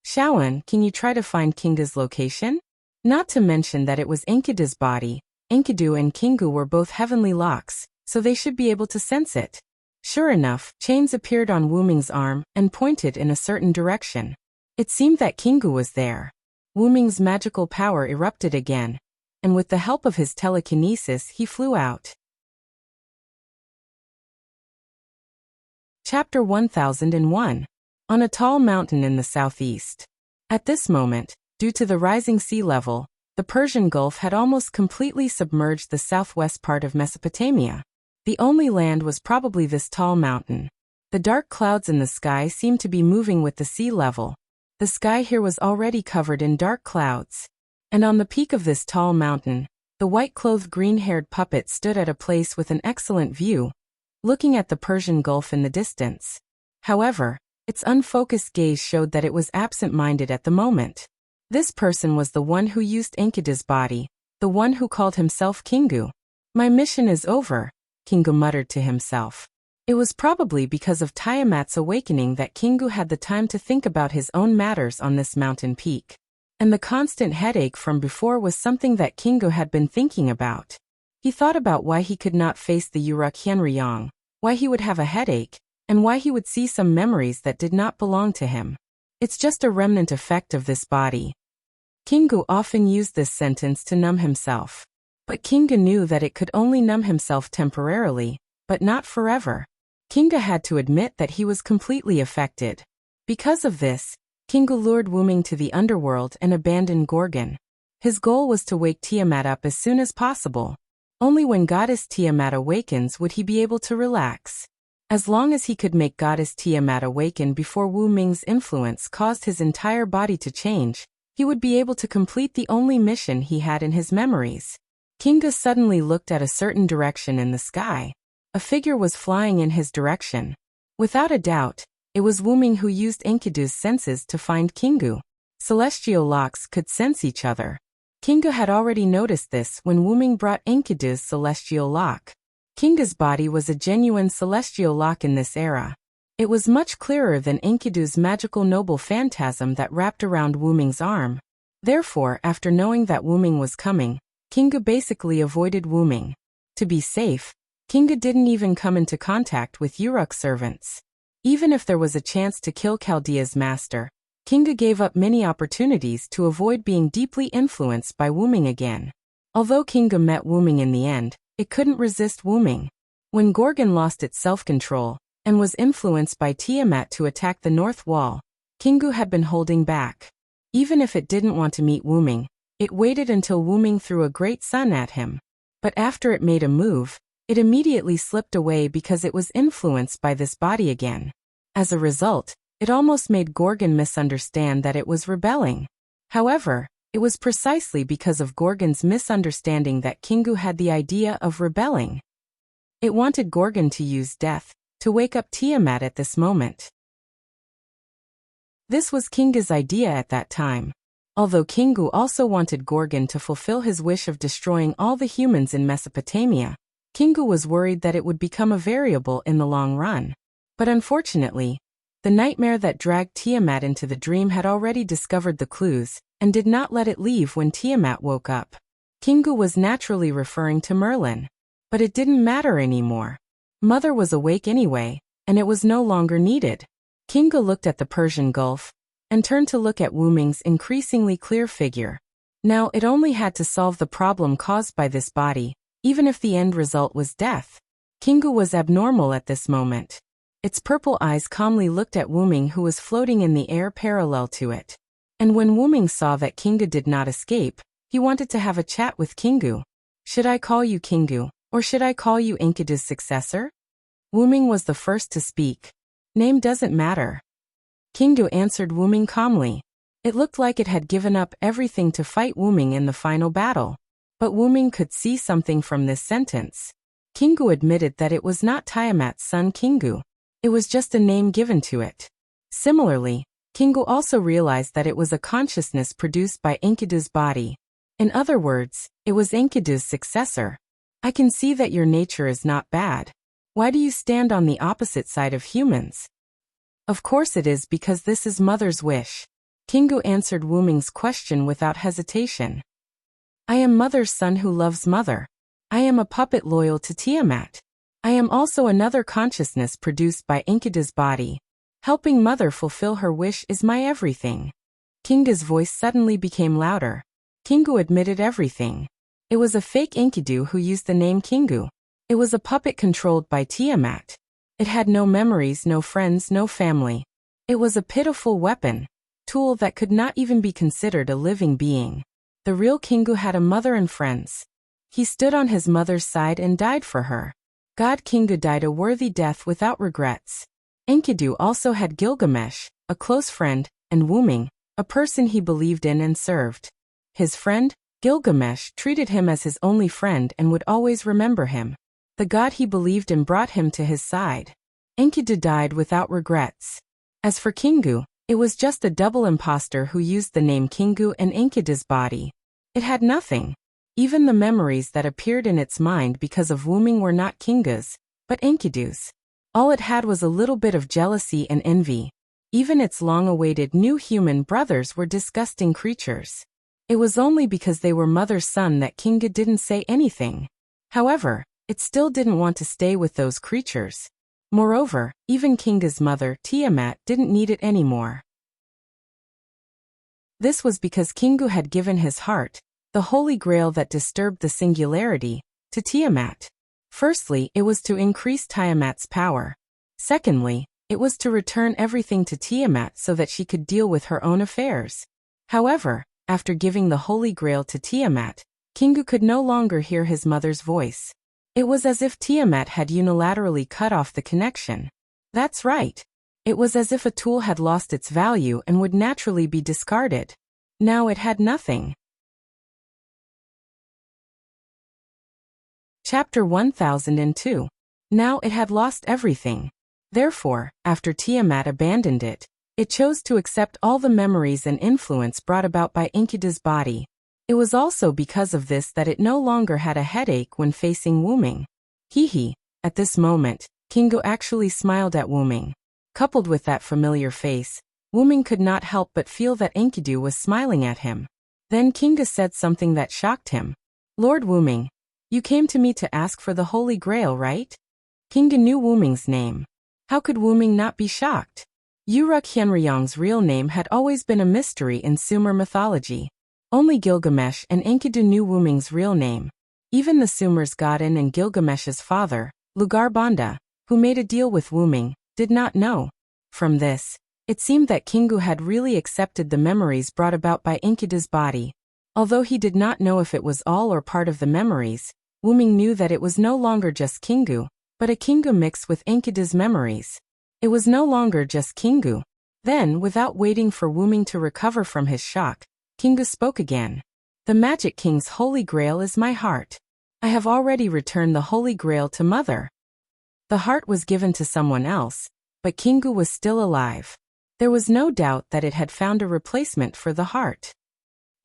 Shawan, can you try to find Kingu's location? Not to mention that it was Enkidu's body. Enkidu and Kingu were both heavenly locks, so they should be able to sense it. Sure enough, chains appeared on Wuming's arm and pointed in a certain direction. It seemed that Kingu was there. Wuming's magical power erupted again, and with the help of his telekinesis he flew out. Chapter 1001. On a tall mountain in the southeast. At this moment, due to the rising sea level, the Persian Gulf had almost completely submerged the southwest part of Mesopotamia. The only land was probably this tall mountain. The dark clouds in the sky seemed to be moving with the sea level. The sky here was already covered in dark clouds. And on the peak of this tall mountain, the white-clothed green-haired puppet stood at a place with an excellent view, looking at the Persian Gulf in the distance. However, its unfocused gaze showed that it was absent-minded at the moment. This person was the one who used Enkidu's body, the one who called himself Kingu. My mission is over, Kingu muttered to himself. It was probably because of Tiamat's awakening that Kingu had the time to think about his own matters on this mountain peak. And the constant headache from before was something that Kingu had been thinking about. He thought about why he could not face the Uruk Yenryong, why he would have a headache, and why he would see some memories that did not belong to him. It's just a remnant effect of this body. Kingu often used this sentence to numb himself. But Kingu knew that it could only numb himself temporarily, but not forever. Kingu had to admit that he was completely affected. Because of this, Kingu lured Wu Ming to the underworld and abandoned Gorgon. His goal was to wake Tiamat up as soon as possible. Only when Goddess Tiamat awakens would he be able to relax. As long as he could make Goddess Tiamat awaken before Wu Ming's influence caused his entire body to change, he would be able to complete the only mission he had in his memories. Kingu suddenly looked at a certain direction in the sky. A figure was flying in his direction. Without a doubt, it was Wu Ming who used Enkidu's senses to find Kingu. Celestial locks could sense each other. Kingu had already noticed this when Wu Ming brought Enkidu's celestial lock. Kingu's body was a genuine celestial lock in this era. It was much clearer than Enkidu's magical noble phantasm that wrapped around Wu Ming's arm. Therefore, after knowing that Wu Ming was coming, Kingu basically avoided Wu Ming. To be safe, Kingu didn't even come into contact with Uruk servants. Even if there was a chance to kill Chaldea's master, Kingu gave up many opportunities to avoid being deeply influenced by Wu Ming again. Although Kingu met Wu Ming in the end, it couldn't resist Wu Ming. When Gorgon lost its self-control, and was influenced by Tiamat to attack the North Wall, Kingu had been holding back. Even if it didn't want to meet Wu Ming, it waited until Wu Ming threw a great sun at him. But after it made a move, it immediately slipped away because it was influenced by this body again. As a result, it almost made Gorgon misunderstand that it was rebelling. However, it was precisely because of Gorgon's misunderstanding that Kingu had the idea of rebelling. It wanted Gorgon to use death to wake up Tiamat at this moment. This was Kingu's idea at that time. Although Kingu also wanted Gorgon to fulfill his wish of destroying all the humans in Mesopotamia, Kingu was worried that it would become a variable in the long run. But unfortunately, the nightmare that dragged Tiamat into the dream had already discovered the clues, and did not let it leave when Tiamat woke up. Kingu was naturally referring to Merlin. But it didn't matter anymore. Mother was awake anyway, and it was no longer needed. Kingu looked at the Persian Gulf, and turned to look at Wu Ming's increasingly clear figure. Now it only had to solve the problem caused by this body, even if the end result was death. Kingu was abnormal at this moment. Its purple eyes calmly looked at Wu Ming, who was floating in the air parallel to it. And when Wu Ming saw that Kingu did not escape, he wanted to have a chat with Kingu. Should I call you Kingu, or should I call you Enkidu's successor? Wu Ming was the first to speak. Name doesn't matter. Kingu answered Wu Ming calmly. It looked like it had given up everything to fight Wu Ming in the final battle. But Wu Ming could see something from this sentence. Kingu admitted that it was not Tiamat's son Kingu. It was just a name given to it. Similarly, Kingu also realized that it was a consciousness produced by Enkidu's body. In other words, it was Enkidu's successor. I can see that your nature is not bad. Why do you stand on the opposite side of humans? Of course it is because this is Mother's wish. Kingu answered Wu Ming's question without hesitation. I am Mother's son who loves Mother. I am a puppet loyal to Tiamat. I am also another consciousness produced by Enkidu's body. Helping Mother fulfill her wish is my everything. Kingu's voice suddenly became louder. Kingu admitted everything. It was a fake Enkidu who used the name Kingu. It was a puppet controlled by Tiamat. It had no memories, no friends, no family. It was a pitiful weapon, tool that could not even be considered a living being. The real Kingu had a mother and friends. He stood on his mother's side and died for her. God Kingu died a worthy death without regrets. Enkidu also had Gilgamesh, a close friend, and Wuming, a person he believed in and served. His friend, Gilgamesh, treated him as his only friend and would always remember him. The god he believed in brought him to his side. Enkidu died without regrets. As for Kingu, it was just a double imposter who used the name Kingu in Enkidu's body. It had nothing. Even the memories that appeared in its mind because of Wuming were not Kingu's, but Enkidu's. All it had was a little bit of jealousy and envy. Even its long-awaited new human brothers were disgusting creatures. It was only because they were mother's son that Kingu didn't say anything. However, it still didn't want to stay with those creatures. Moreover, even Kingu's mother, Tiamat, didn't need it anymore. This was because Kingu had given his heart, the holy grail that disturbed the singularity, to Tiamat. Firstly, it was to increase Tiamat's power. Secondly, it was to return everything to Tiamat so that she could deal with her own affairs. However, after giving the holy grail to Tiamat, Kingu could no longer hear his mother's voice. It was as if Tiamat had unilaterally cut off the connection. That's right. It was as if a tool had lost its value and would naturally be discarded. Now it had nothing. Chapter 1002. Now it had lost everything. Therefore, after Tiamat abandoned it, it chose to accept all the memories and influence brought about by Enkidu's body. It was also because of this that it no longer had a headache when facing Wuming. Hee. At this moment, Kingu actually smiled at Wuming. Coupled with that familiar face, Wuming could not help but feel that Enkidu was smiling at him. Then Kingu said something that shocked him. Lord Wuming, you came to me to ask for the Holy Grail, right? Kingu knew Wuming's name. How could Wuming not be shocked? Uruk Hyenryong's real name had always been a mystery in Sumer mythology. Only Gilgamesh and Enkidu knew Wuming's real name. Even the Sumers Godin and Gilgamesh's father, Lugar Banda, who made a deal with Wuming, did not know. From this, it seemed that Kingu had really accepted the memories brought about by Enkidu's body. Although he did not know if it was all or part of the memories, Wuming knew that it was no longer just Kingu, but a Kingu mixed with Enkidu's memories. It was no longer just Kingu. Then, without waiting for Wuming to recover from his shock, Kingu spoke again. The Magic King's Holy Grail is my heart. I have already returned the Holy Grail to Mother. The heart was given to someone else, but Kingu was still alive. There was no doubt that it had found a replacement for the heart.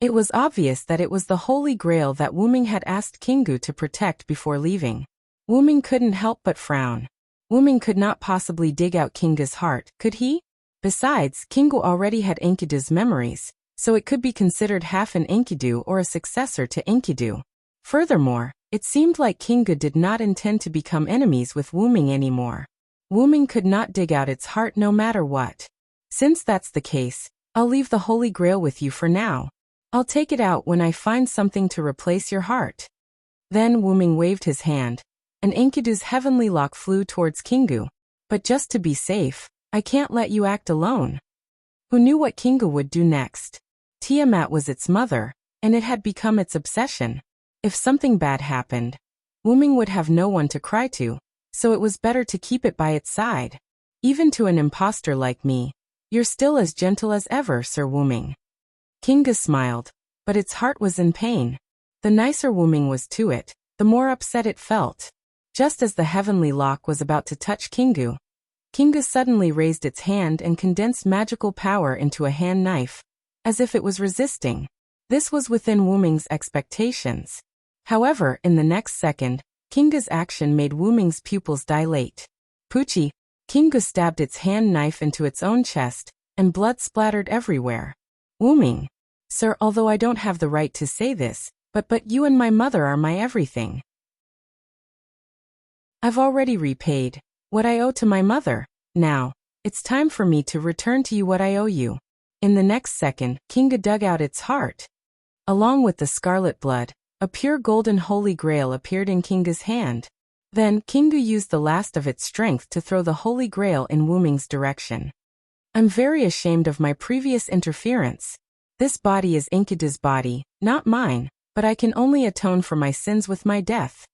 It was obvious that it was the Holy Grail that Wuming had asked Kingu to protect before leaving. Wuming couldn't help but frown. Wuming could not possibly dig out Kingu's heart, could he? Besides, Kingu already had Enkidu's memories, so it could be considered half an Enkidu or a successor to Enkidu. Furthermore, it seemed like Kingu did not intend to become enemies with Wuming anymore. Wuming could not dig out its heart no matter what. Since that's the case, I'll leave the Holy Grail with you for now. I'll take it out when I find something to replace your heart. Then Wuming waved his hand, and Enkidu's heavenly lock flew towards Kingu. But just to be safe, I can't let you act alone. Who knew what Kingu would do next? Tiamat was its mother, and it had become its obsession. If something bad happened, Wuming would have no one to cry to, so it was better to keep it by its side. Even to an imposter like me, you're still as gentle as ever, Sir Wuming. Kingu smiled, but its heart was in pain. The nicer Wuming was to it, the more upset it felt. Just as the heavenly lock was about to touch Kingu, Kingu suddenly raised its hand and condensed magical power into a hand knife, as if it was resisting. This was within Wuming's expectations. However, in the next second, Kingu's action made Wuming's pupils dilate. Poochie! Kingu stabbed its hand knife into its own chest, and blood splattered everywhere. Wuming. Sir, although I don't have the right to say this, but you and my mother are my everything. I've already repaid what I owe to my mother. Now, it's time for me to return to you what I owe you. In the next second, Kingu dug out its heart. Along with the scarlet blood, a pure golden holy grail appeared in Kingu's hand. Then, Kingu used the last of its strength to throw the holy grail in Wuming's direction. I'm very ashamed of my previous interference. This body is Enkidu's body, not mine, but I can only atone for my sins with my death.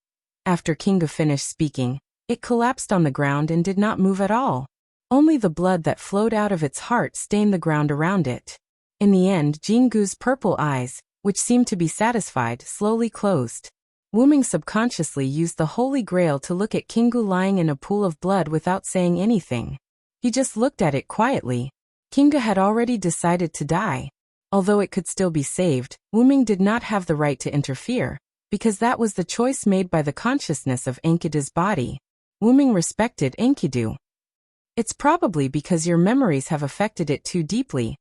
After Kingu finished speaking, It collapsed on the ground and did not move at all. Only the blood that flowed out of its heart stained the ground around it. In the end, Jingu's purple eyes, which seemed to be satisfied, slowly closed. Wuming subconsciously used the Holy Grail to look at Kingu lying in a pool of blood without saying anything. He just looked at it quietly. Kingu had already decided to die. Although it could still be saved, Wuming did not have the right to interfere, because that was the choice made by the consciousness of Enkidu's body. Wuming respected Enkidu. It's probably because your memories have affected it too deeply,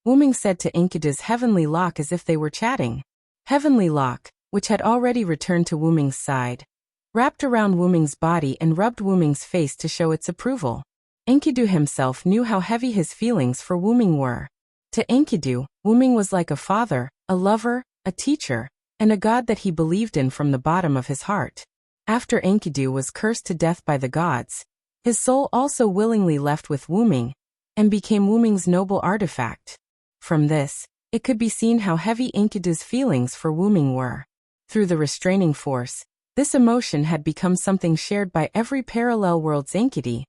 Wuming said to Enkidu's heavenly lock as if they were chatting. Heavenly lock, which had already returned to Wuming's side, wrapped around Wuming's body and rubbed Wuming's face to show its approval. Enkidu himself knew how heavy his feelings for Wuming were. To Enkidu, Wuming was like a father, a lover, a teacher, and a god that he believed in from the bottom of his heart. After Enkidu was cursed to death by the gods, his soul also willingly left with Wuming, and became Wuming's noble artifact. From this, it could be seen how heavy Enkidu's feelings for Wuming were. Through the restraining force, this emotion had become something shared by every parallel world's Enkidu,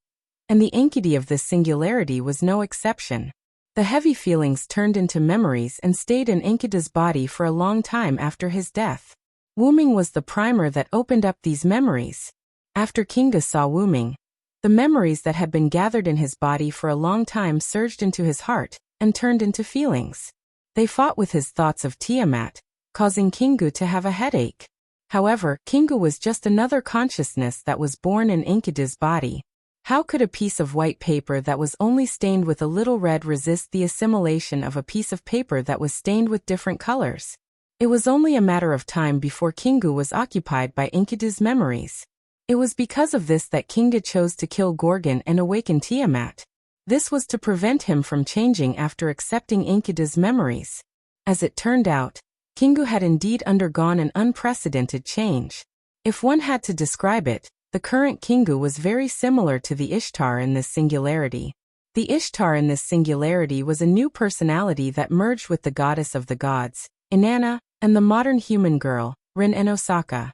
and the Enkidu of this singularity was no exception. The heavy feelings turned into memories and stayed in Enkidu's body for a long time after his death. Wuming was the primer that opened up these memories. After Kingu saw Wuming, the memories that had been gathered in his body for a long time surged into his heart and turned into feelings. They fought with his thoughts of Tiamat, causing Kingu to have a headache. However, Kingu was just another consciousness that was born in Enkidu's body. How could a piece of white paper that was only stained with a little red resist the assimilation of a piece of paper that was stained with different colors? It was only a matter of time before Kingu was occupied by Enkidu's memories. It was because of this that Kingu chose to kill Gorgon and awaken Tiamat. This was to prevent him from changing after accepting Enkidu's memories. As it turned out, Kingu had indeed undergone an unprecedented change. If one had to describe it, the current Kingu was very similar to the Ishtar in this singularity. The Ishtar in this singularity was a new personality that merged with the goddess of the gods, Inanna, and the modern human girl, Rin and Osaka.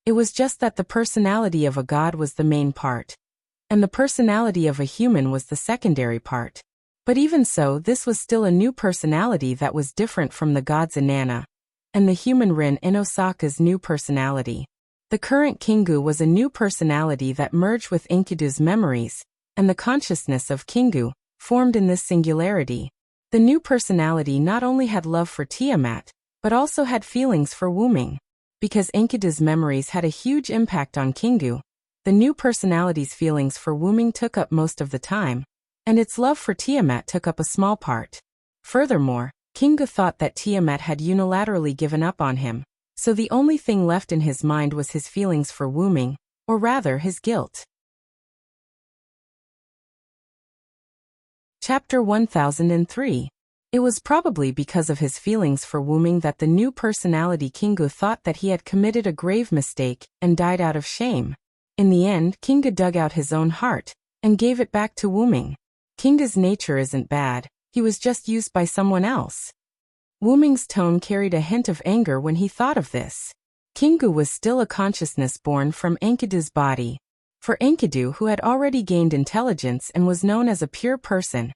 It was just that the personality of a god was the main part, and the personality of a human was the secondary part. But even so, this was still a new personality that was different from the god's Inanna, and the human Rin and Osaka's new personality. The current Kingu was a new personality that merged with Enkidu's memories, and the consciousness of Kingu, formed in this singularity. The new personality not only had love for Tiamat, but also had feelings for Wuming. Because Enkidu's memories had a huge impact on Kingu, the new personality's feelings for Wuming took up most of the time, and its love for Tiamat took up a small part. Furthermore, Kingu thought that Tiamat had unilaterally given up on him, so the only thing left in his mind was his feelings for Wuming, or rather his guilt. Chapter 1003. It was probably because of his feelings for Wuming that the new personality Kingu thought that he had committed a grave mistake and died out of shame. In the end, Kingu dug out his own heart and gave it back to Wuming. Kingu's nature isn't bad, he was just used by someone else. Wuming's tone carried a hint of anger when he thought of this. Kingu was still a consciousness born from Enkidu's body. For Enkidu, who had already gained intelligence and was known as a pure person,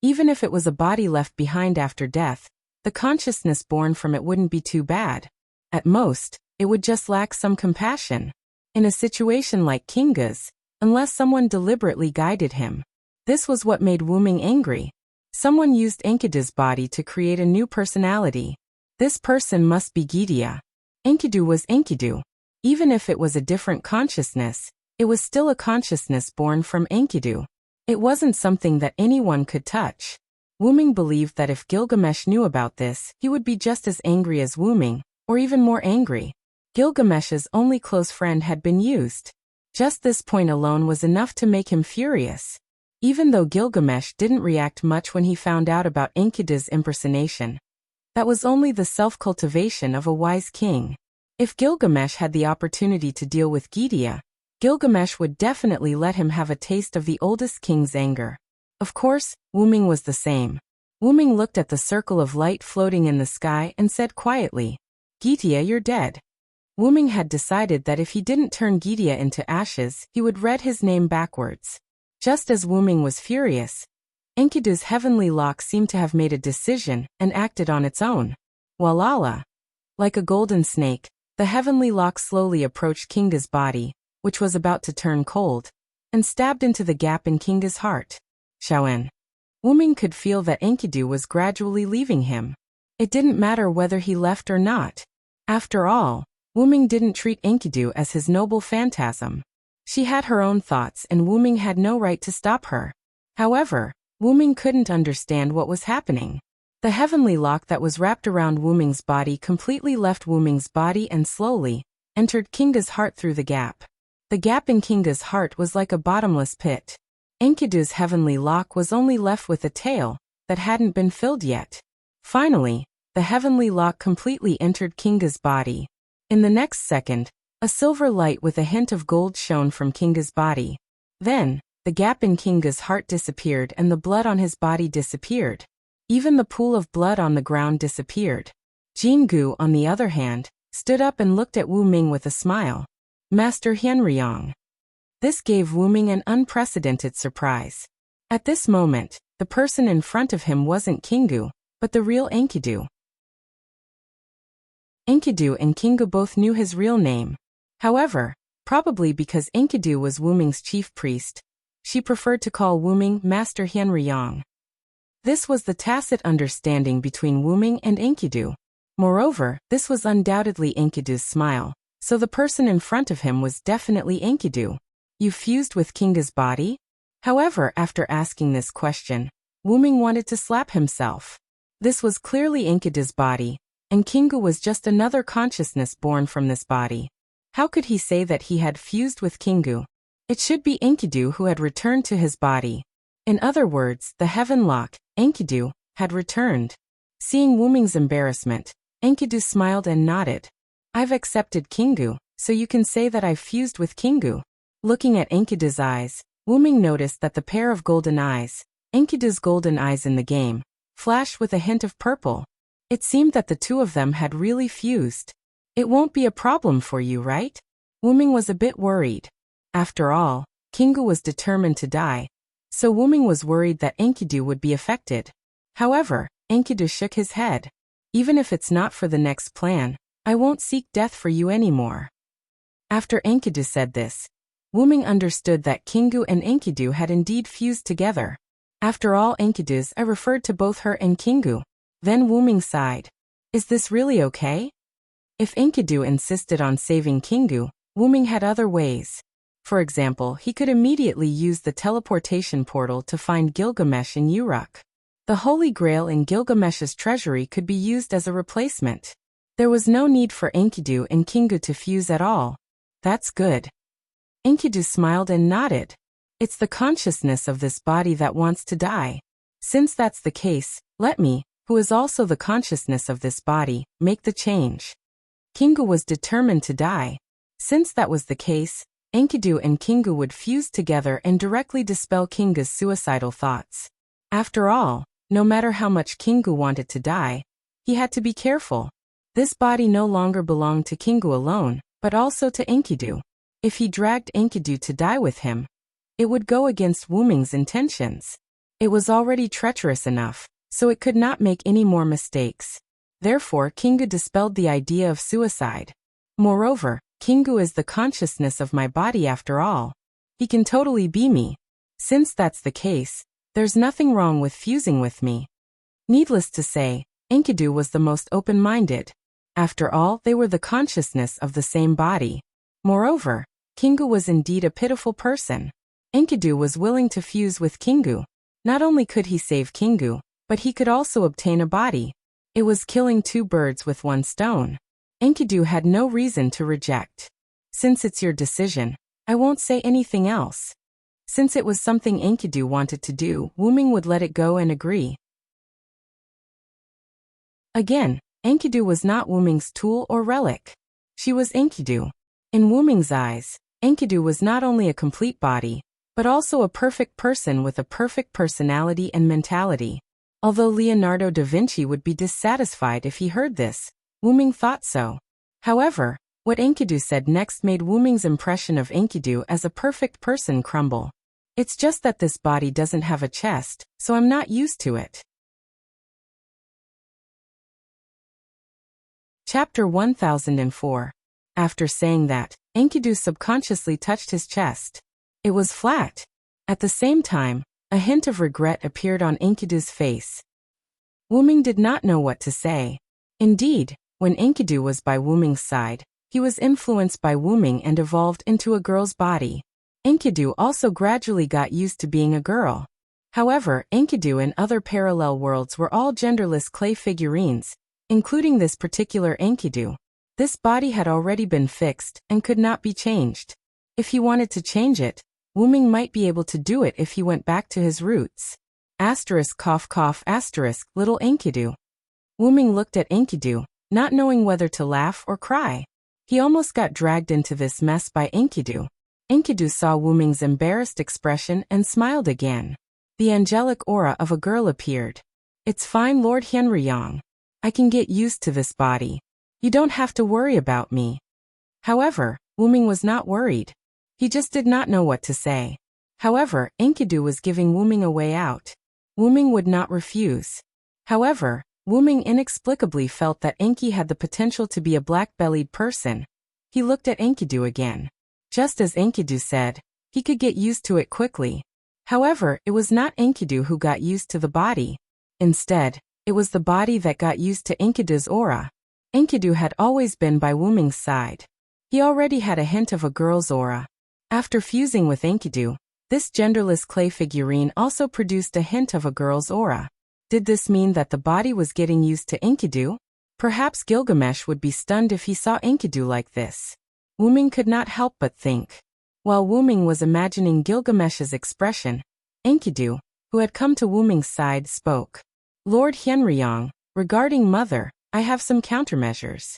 even if it was a body left behind after death, the consciousness born from it wouldn't be too bad. At most, it would just lack some compassion. In a situation like Kingu's, unless someone deliberately guided him. This was what made Wuming angry. Someone used Enkidu's body to create a new personality. This person must be Gidia. Enkidu was Enkidu. Even if it was a different consciousness, it was still a consciousness born from Enkidu. It wasn't something that anyone could touch. Wuming believed that if Gilgamesh knew about this, he would be just as angry as Wuming, or even more angry. Gilgamesh's only close friend had been used. Just this point alone was enough to make him furious. Even though Gilgamesh didn't react much when he found out about Enkidu's impersonation, that was only the self-cultivation of a wise king. If Gilgamesh had the opportunity to deal with Gidia, Gilgamesh would definitely let him have a taste of the oldest king's anger. Of course, Wuming was the same. Wuming looked at the circle of light floating in the sky and said quietly, "Gidia, you're dead." Wu-ming had decided that if he didn't turn Gidia into ashes, he would read his name backwards. Just as Wu-ming was furious, Enkidu's heavenly lock seemed to have made a decision and acted on its own. Walala! Like a golden snake, the heavenly lock slowly approached Kinga's body, which was about to turn cold, and stabbed into the gap in Kinga's heart. Shaoen. Wu-ming could feel that Enkidu was gradually leaving him. It didn't matter whether he left or not. After all, Wu-ming didn't treat Enkidu as his noble phantasm. She had her own thoughts and Wu-ming had no right to stop her. However, Wu-ming couldn't understand what was happening. The heavenly lock that was wrapped around Wu-ming's body completely left Wu-ming's body and slowly entered Kinga's heart through the gap. The gap in Kinga's heart was like a bottomless pit. Enkidu's heavenly lock was only left with a tail that hadn't been filled yet. Finally, the heavenly lock completely entered Kinga's body. In the next second, a silver light with a hint of gold shone from Kinga's body. Then, the gap in Kinga's heart disappeared and the blood on his body disappeared. Even the pool of blood on the ground disappeared. Jingu, on the other hand, stood up and looked at Wu-ming with a smile. Master Hianriyang. This gave Wu-ming an unprecedented surprise. At this moment, the person in front of him wasn't Kingu, but the real Enkidu. Enkidu and Kingu both knew his real name. However, probably because Enkidu was Wu-ming's chief priest, she preferred to call Wu-ming Master Hianriyang. This was the tacit understanding between Wu-ming and Enkidu. Moreover, this was undoubtedly Enkidu's smile, so the person in front of him was definitely Enkidu. You fused with Kinga's body? However, after asking this question, Wu-ming wanted to slap himself. This was clearly Enkidu's body, and Kingu was just another consciousness born from this body. How could he say that he had fused with Kingu? It should be Enkidu who had returned to his body. In other words, the heaven lock, Enkidu, had returned. Seeing Wu-ming's embarrassment, Enkidu smiled and nodded. I've accepted Kingu, so you can say that I've fused with Kingu. Looking at Enkidu's eyes, Wu-ming noticed that the pair of golden eyes, Enkidu's golden eyes in the game, flashed with a hint of purple. It seemed that the two of them had really fused. It won't be a problem for you, right? Wu-ming was a bit worried. After all, Kingu was determined to die, so Wu-ming was worried that Enkidu would be affected. However, Enkidu shook his head. Even if it's not for the next plan, I won't seek death for you anymore. After Enkidu said this, Wu-ming understood that Kingu and Enkidu had indeed fused together. After all Enkidu's, I referred to both her and Kingu. Then Wu-ming sighed. Is this really okay? If Enkidu insisted on saving Kingu, Wu-ming had other ways. For example, he could immediately use the teleportation portal to find Gilgamesh in Uruk. The Holy Grail in Gilgamesh's treasury could be used as a replacement. There was no need for Enkidu and Kingu to fuse at all. That's good. Enkidu smiled and nodded. It's the consciousness of this body that wants to die. Since that's the case, let me, who is also the consciousness of this body, make the change. Kingu was determined to die. Since that was the case, Enkidu and Kingu would fuse together and directly dispel Kingu's suicidal thoughts. After all, no matter how much Kingu wanted to die, he had to be careful. This body no longer belonged to Kingu alone, but also to Enkidu. If he dragged Enkidu to die with him, it would go against Wu-ming's intentions. It was already treacherous enough, so it could not make any more mistakes. Therefore, Kingu dispelled the idea of suicide. Moreover, Kingu is the consciousness of my body after all. He can totally be me. Since that's the case, there's nothing wrong with fusing with me. Needless to say, Enkidu was the most open-minded. After all, they were the consciousness of the same body. Moreover, Kingu was indeed a pitiful person. Enkidu was willing to fuse with Kingu. Not only could he save Kingu, but he could also obtain a body. It was killing two birds with one stone. Enkidu had no reason to reject. Since it's your decision, I won't say anything else. Since it was something Enkidu wanted to do, Wu-ming would let it go and agree. Again, Enkidu was not Wu-ming's tool or relic. She was Enkidu. In Wu-ming's eyes, Enkidu was not only a complete body, but also a perfect person with a perfect personality and mentality. Although Leonardo da Vinci would be dissatisfied if he heard this, Wu-ming thought so. However, What Enkidu said next made Wuming's impression of Enkidu as a perfect person crumble. It's just that this body doesn't have a chest, so I'm not used to it. Chapter 1004. After saying that, Enkidu subconsciously touched his chest. It was flat. At the same time, a hint of regret appeared on Enkidu's face. Wuming did not know what to say. Indeed, when Enkidu was by Wuming's side, he was influenced by Wuming and evolved into a girl's body. Enkidu also gradually got used to being a girl. However, Enkidu and other parallel worlds were all genderless clay figurines, including this particular Enkidu. This body had already been fixed and could not be changed. If he wanted to change it, Wuming might be able to do it if he went back to his roots. Asterisk cough cough asterisk little Enkidu. Wuming looked at Enkidu, not knowing whether to laugh or cry. He almost got dragged into this mess by Enkidu. Enkidu saw Wuming's embarrassed expression and smiled again. The angelic aura of a girl appeared. It's fine, Lord Hyenryong. I can get used to this body. You don't have to worry about me. However, Wuming was not worried. He just did not know what to say. However, Enkidu was giving Wuming a way out. Wuming would not refuse. However, Wuming inexplicably felt that Enki had the potential to be a black-bellied person. He looked at Enkidu again. Just as Enkidu said, he could get used to it quickly. However, it was not Enkidu who got used to the body. Instead, it was the body that got used to Enkidu's aura. Enkidu had always been by Wuming's side. He already had a hint of a girl's aura. After fusing with Enkidu, this genderless clay figurine also produced a hint of a girl's aura. Did this mean that the body was getting used to Enkidu? Perhaps Gilgamesh would be stunned if he saw Enkidu like this. Wuming could not help but think. While Wuming was imagining Gilgamesh's expression, Enkidu, who had come to Wuming's side, spoke. Lord Hyenryong, regarding Mother, I have some countermeasures.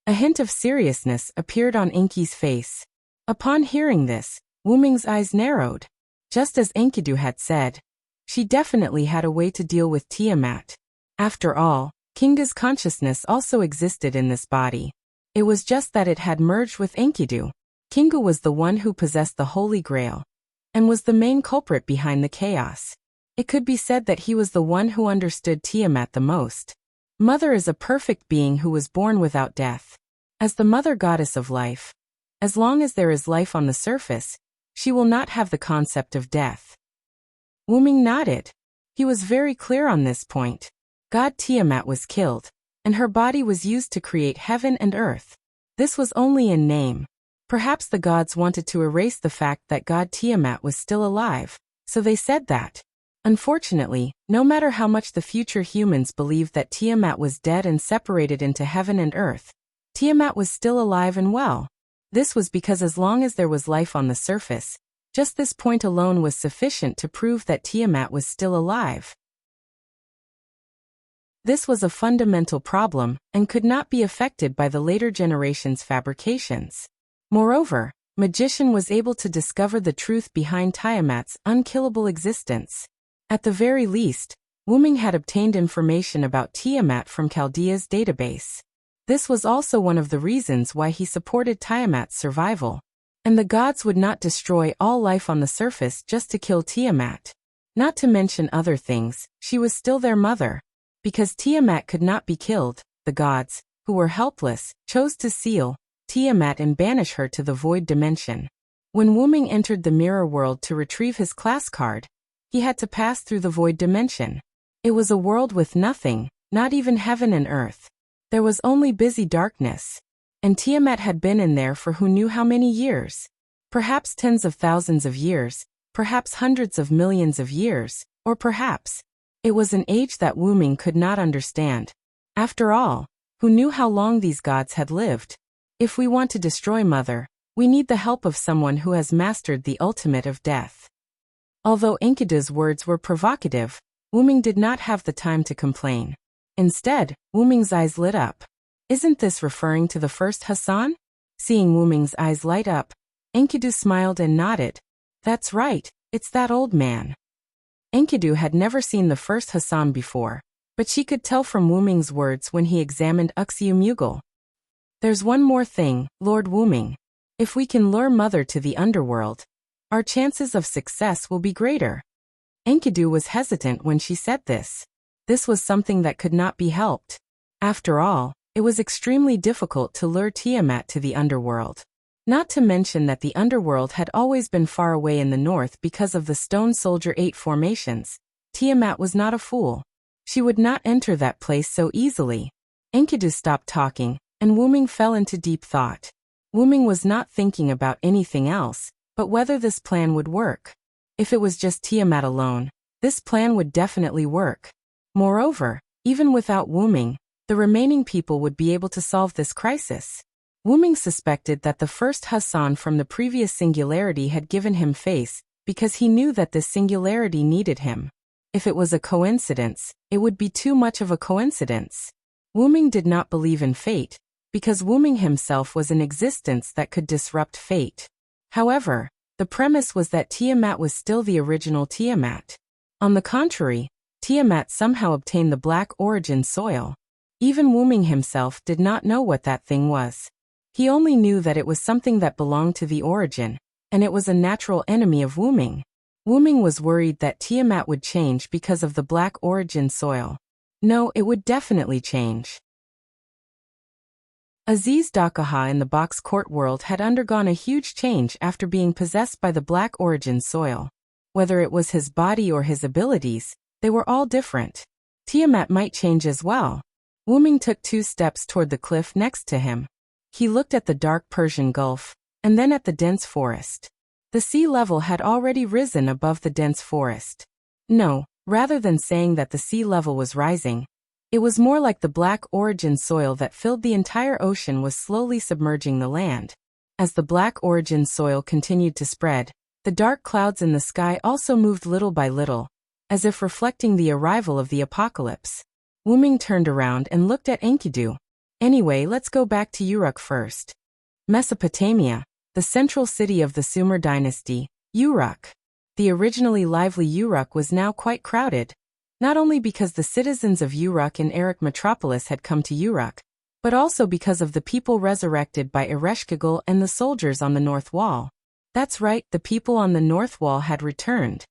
A hint of seriousness appeared on Enki's face. Upon hearing this, Wuming's eyes narrowed. Just as Enkidu had said, she definitely had a way to deal with Tiamat. After all, Kinga's consciousness also existed in this body. It was just that it had merged with Enkidu. Kinga was the one who possessed the Holy Grail, and was the main culprit behind the chaos. It could be said that he was the one who understood Tiamat the most. Mother is a perfect being who was born without death. As the mother goddess of life, as long as there is life on the surface, she will not have the concept of death. Wuming nodded. He was very clear on this point. God Tiamat was killed, and her body was used to create heaven and earth. This was only in name. Perhaps the gods wanted to erase the fact that God Tiamat was still alive, so they said that. Unfortunately, no matter how much the future humans believed that Tiamat was dead and separated into heaven and earth, Tiamat was still alive and well. This was because as long as there was life on the surface, just this point alone was sufficient to prove that Tiamat was still alive. This was a fundamental problem, and could not be affected by the later generations' fabrications. Moreover, Magician was able to discover the truth behind Tiamat's unkillable existence. At the very least, Wuming had obtained information about Tiamat from Chaldea's database. This was also one of the reasons why he supported Tiamat's survival. And the gods would not destroy all life on the surface just to kill Tiamat. Not to mention other things, she was still their mother. Because Tiamat could not be killed, the gods, who were helpless, chose to seal Tiamat and banish her to the void dimension. When Wuming entered the mirror world to retrieve his class card, he had to pass through the void dimension. It was a world with nothing, not even heaven and earth. There was only busy darkness. And Tiamat had been in there for who knew how many years. Perhaps tens of thousands of years, perhaps hundreds of millions of years, or perhaps it was an age that Wuming could not understand. After all, who knew how long these gods had lived? If we want to destroy Mother, we need the help of someone who has mastered the ultimate of death. Although Enkidu's words were provocative, Wuming did not have the time to complain. Instead, Wuming's eyes lit up. Isn't this referring to the first Hassan? Seeing Wuming's eyes light up, Enkidu smiled and nodded. That's right, it's that old man. Enkidu had never seen the first Hassan before, but she could tell from Wuming's words when he examined Uxiumugul. There's one more thing, Lord Wuming. If we can lure Mother to the underworld, our chances of success will be greater. Enkidu was hesitant when she said this. This was something that could not be helped. After all, it was extremely difficult to lure Tiamat to the underworld. Not to mention that the underworld had always been far away in the north because of the Stone Soldier 8 formations. Tiamat was not a fool. She would not enter that place so easily. Enkidu stopped talking, and Wuming fell into deep thought. Wuming was not thinking about anything else, but whether this plan would work. If it was just Tiamat alone, this plan would definitely work. Moreover, even without Wuming, the remaining people would be able to solve this crisis. Wuming suspected that the first Hassan from the previous singularity had given him face, because he knew that this singularity needed him. If it was a coincidence, it would be too much of a coincidence. Wuming did not believe in fate, because Wuming himself was an existence that could disrupt fate. However, the premise was that Tiamat was still the original Tiamat. On the contrary, Tiamat somehow obtained the black origin soil. Even Wuming himself did not know what that thing was. He only knew that it was something that belonged to the origin, and it was a natural enemy of Wuming. Wuming was worried that Tiamat would change because of the black origin soil. No, it would definitely change. Aziz Dakaha in the box court world had undergone a huge change after being possessed by the black origin soil. Whether it was his body or his abilities, they were all different. Tiamat might change as well. Wuming took 2 steps toward the cliff next to him. He looked at the dark Persian Gulf, and then at the dense forest. The sea level had already risen above the dense forest. No, rather than saying that the sea level was rising, it was more like the black origin soil that filled the entire ocean was slowly submerging the land. As the black origin soil continued to spread, the dark clouds in the sky also moved little by little, as if reflecting the arrival of the apocalypse. Wuming turned around and looked at Enkidu. Anyway, let's go back to Uruk first. Mesopotamia, the central city of the Sumer dynasty, Uruk. The originally lively Uruk was now quite crowded, not only because the citizens of Uruk and Erech Metropolis had come to Uruk, but also because of the people resurrected by Ereshkigal and the soldiers on the north wall. That's right, the people on the north wall had returned.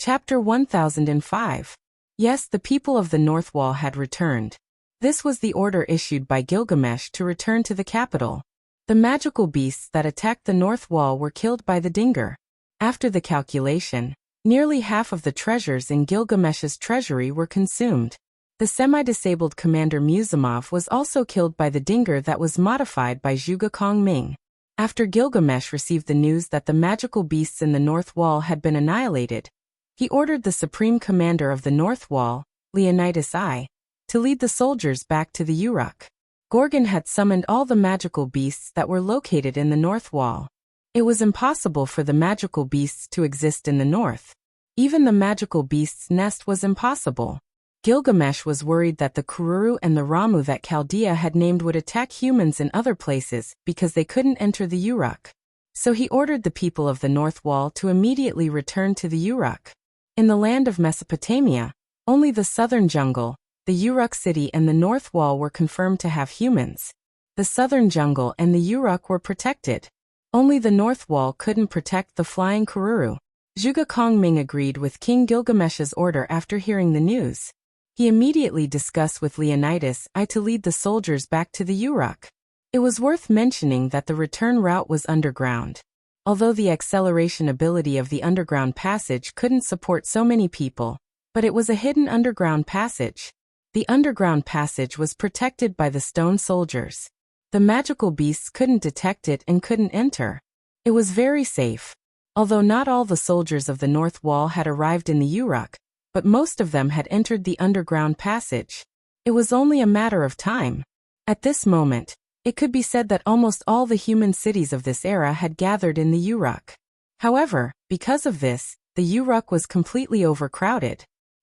Chapter 1005. Yes, the people of the north wall had returned. This was the order issued by Gilgamesh to return to the capital. The magical beasts that attacked the north wall were killed by the Dinger. After the calculation, nearly half of the treasures in Gilgamesh's treasury were consumed. The semi-disabled commander Muzamov was also killed by the Dinger that was modified by Zhuge Kongming. After Gilgamesh received the news that the magical beasts in the north wall had been annihilated, he ordered the supreme commander of the north wall, Leonidas I, to lead the soldiers back to the Uruk. Gorgon had summoned all the magical beasts that were located in the north wall. It was impossible for the magical beasts to exist in the north. Even the magical beast's nest was impossible. Gilgamesh was worried that the Kururu and the Ramu that Chaldea had named would attack humans in other places because they couldn't enter the Uruk. So he ordered the people of the north wall to immediately return to the Uruk. In the land of Mesopotamia, only the southern jungle, the Uruk city and the north wall were confirmed to have humans. The southern jungle and the Uruk were protected. Only the north wall couldn't protect the flying Kururu. Zhuge Kongming agreed with King Gilgamesh's order after hearing the news. He immediately discussed with Leonidas I to lead the soldiers back to the Uruk. It was worth mentioning that the return route was underground. Although the acceleration ability of the underground passage couldn't support so many people, but it was a hidden underground passage. The underground passage was protected by the stone soldiers. The magical beasts couldn't detect it and couldn't enter. It was very safe. Although not all the soldiers of the north wall had arrived in the Uruk, but most of them had entered the underground passage. It was only a matter of time. At this moment, it could be said that almost all the human cities of this era had gathered in the Uruk. However, because of this, the Uruk was completely overcrowded.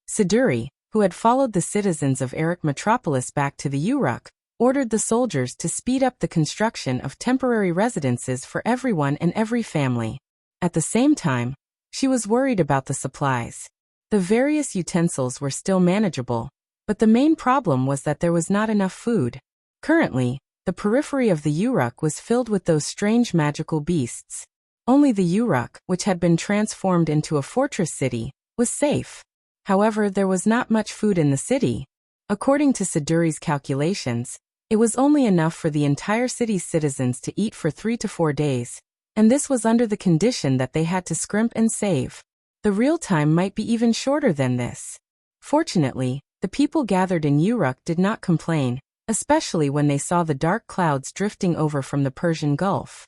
Siduri, who had followed the citizens of Erech Metropolis back to the Uruk, ordered the soldiers to speed up the construction of temporary residences for everyone and every family. At the same time, she was worried about the supplies. The various utensils were still manageable, But the main problem was that there was not enough food. Currently, the periphery of the Uruk was filled with those strange magical beasts. Only the Uruk, which had been transformed into a fortress city, was safe. However, there was not much food in the city. According to Siduri's calculations, it was only enough for the entire city's citizens to eat for 3 to 4 days, and this was under the condition that they had to scrimp and save. The real time might be even shorter than this. Fortunately, the people gathered in Uruk did not complain, especially when they saw the dark clouds drifting over from the Persian Gulf.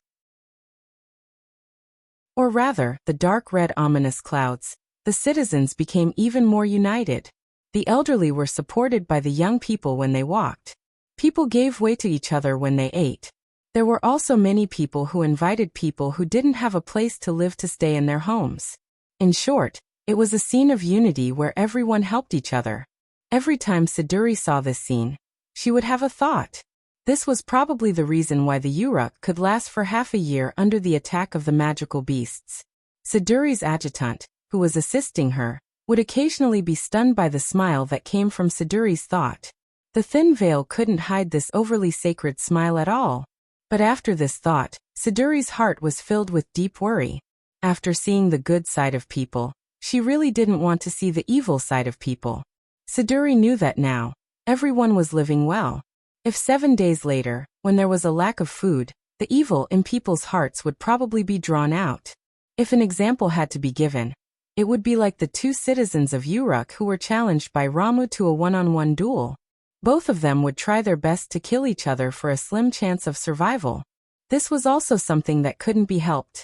Or rather, the dark red ominous clouds. The citizens became even more united. The elderly were supported by the young people when they walked. People gave way to each other when they ate. There were also many people who invited people who didn't have a place to live to stay in their homes. In short, it was a scene of unity where everyone helped each other. Every time Siduri saw this scene, she would have a thought. This was probably the reason why the Uruk could last for half a year under the attack of the magical beasts. Siduri's adjutant, who was assisting her, would occasionally be stunned by the smile that came from Siduri's thought. The thin veil couldn't hide this overly sacred smile at all. But after this thought, Siduri's heart was filled with deep worry. After seeing the good side of people, she really didn't want to see the evil side of people. Siduri knew that now, everyone was living well. If 7 days later, when there was a lack of food, the evil in people's hearts would probably be drawn out. If an example had to be given, it would be like the 2 citizens of Uruk who were challenged by Ramu to a one-on-one duel. Both of them would try their best to kill each other for a slim chance of survival. This was also something that couldn't be helped.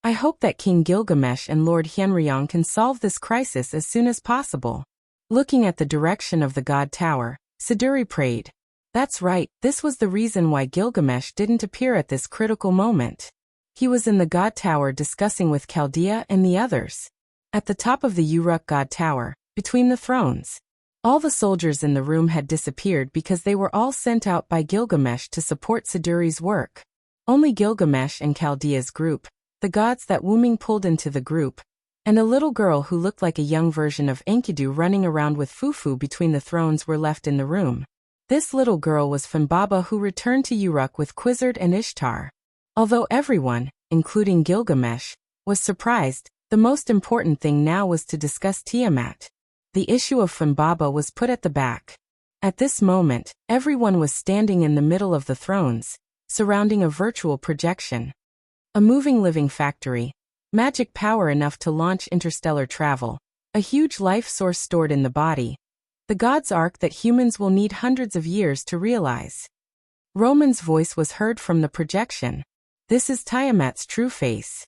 I hope that King Gilgamesh and Lord Hyenryong can solve this crisis as soon as possible. Looking at the direction of the God Tower, Siduri prayed. That's right, this was the reason why Gilgamesh didn't appear at this critical moment. He was in the God Tower discussing with Chaldea and the others. At the top of the Uruk God Tower, between the thrones, all the soldiers in the room had disappeared because they were all sent out by Gilgamesh to support Siduri's work. Only Gilgamesh and Chaldea's group, the gods that Wuming pulled into the group, and a little girl who looked like a young version of Enkidu running around with Fufu between the thrones were left in the room. This little girl was Fimbaba, who returned to Uruk with Quizzard and Ishtar. Although everyone, including Gilgamesh, was surprised, the most important thing now was to discuss Tiamat. The issue of Fimbaba was put at the back. At this moment, everyone was standing in the middle of the thrones, surrounding a virtual projection. A moving living factory, magic power enough to launch interstellar travel, a huge life source stored in the body. The God's Ark that humans will need hundreds of years to realize. Roman's voice was heard from the projection. This is Tiamat's true face.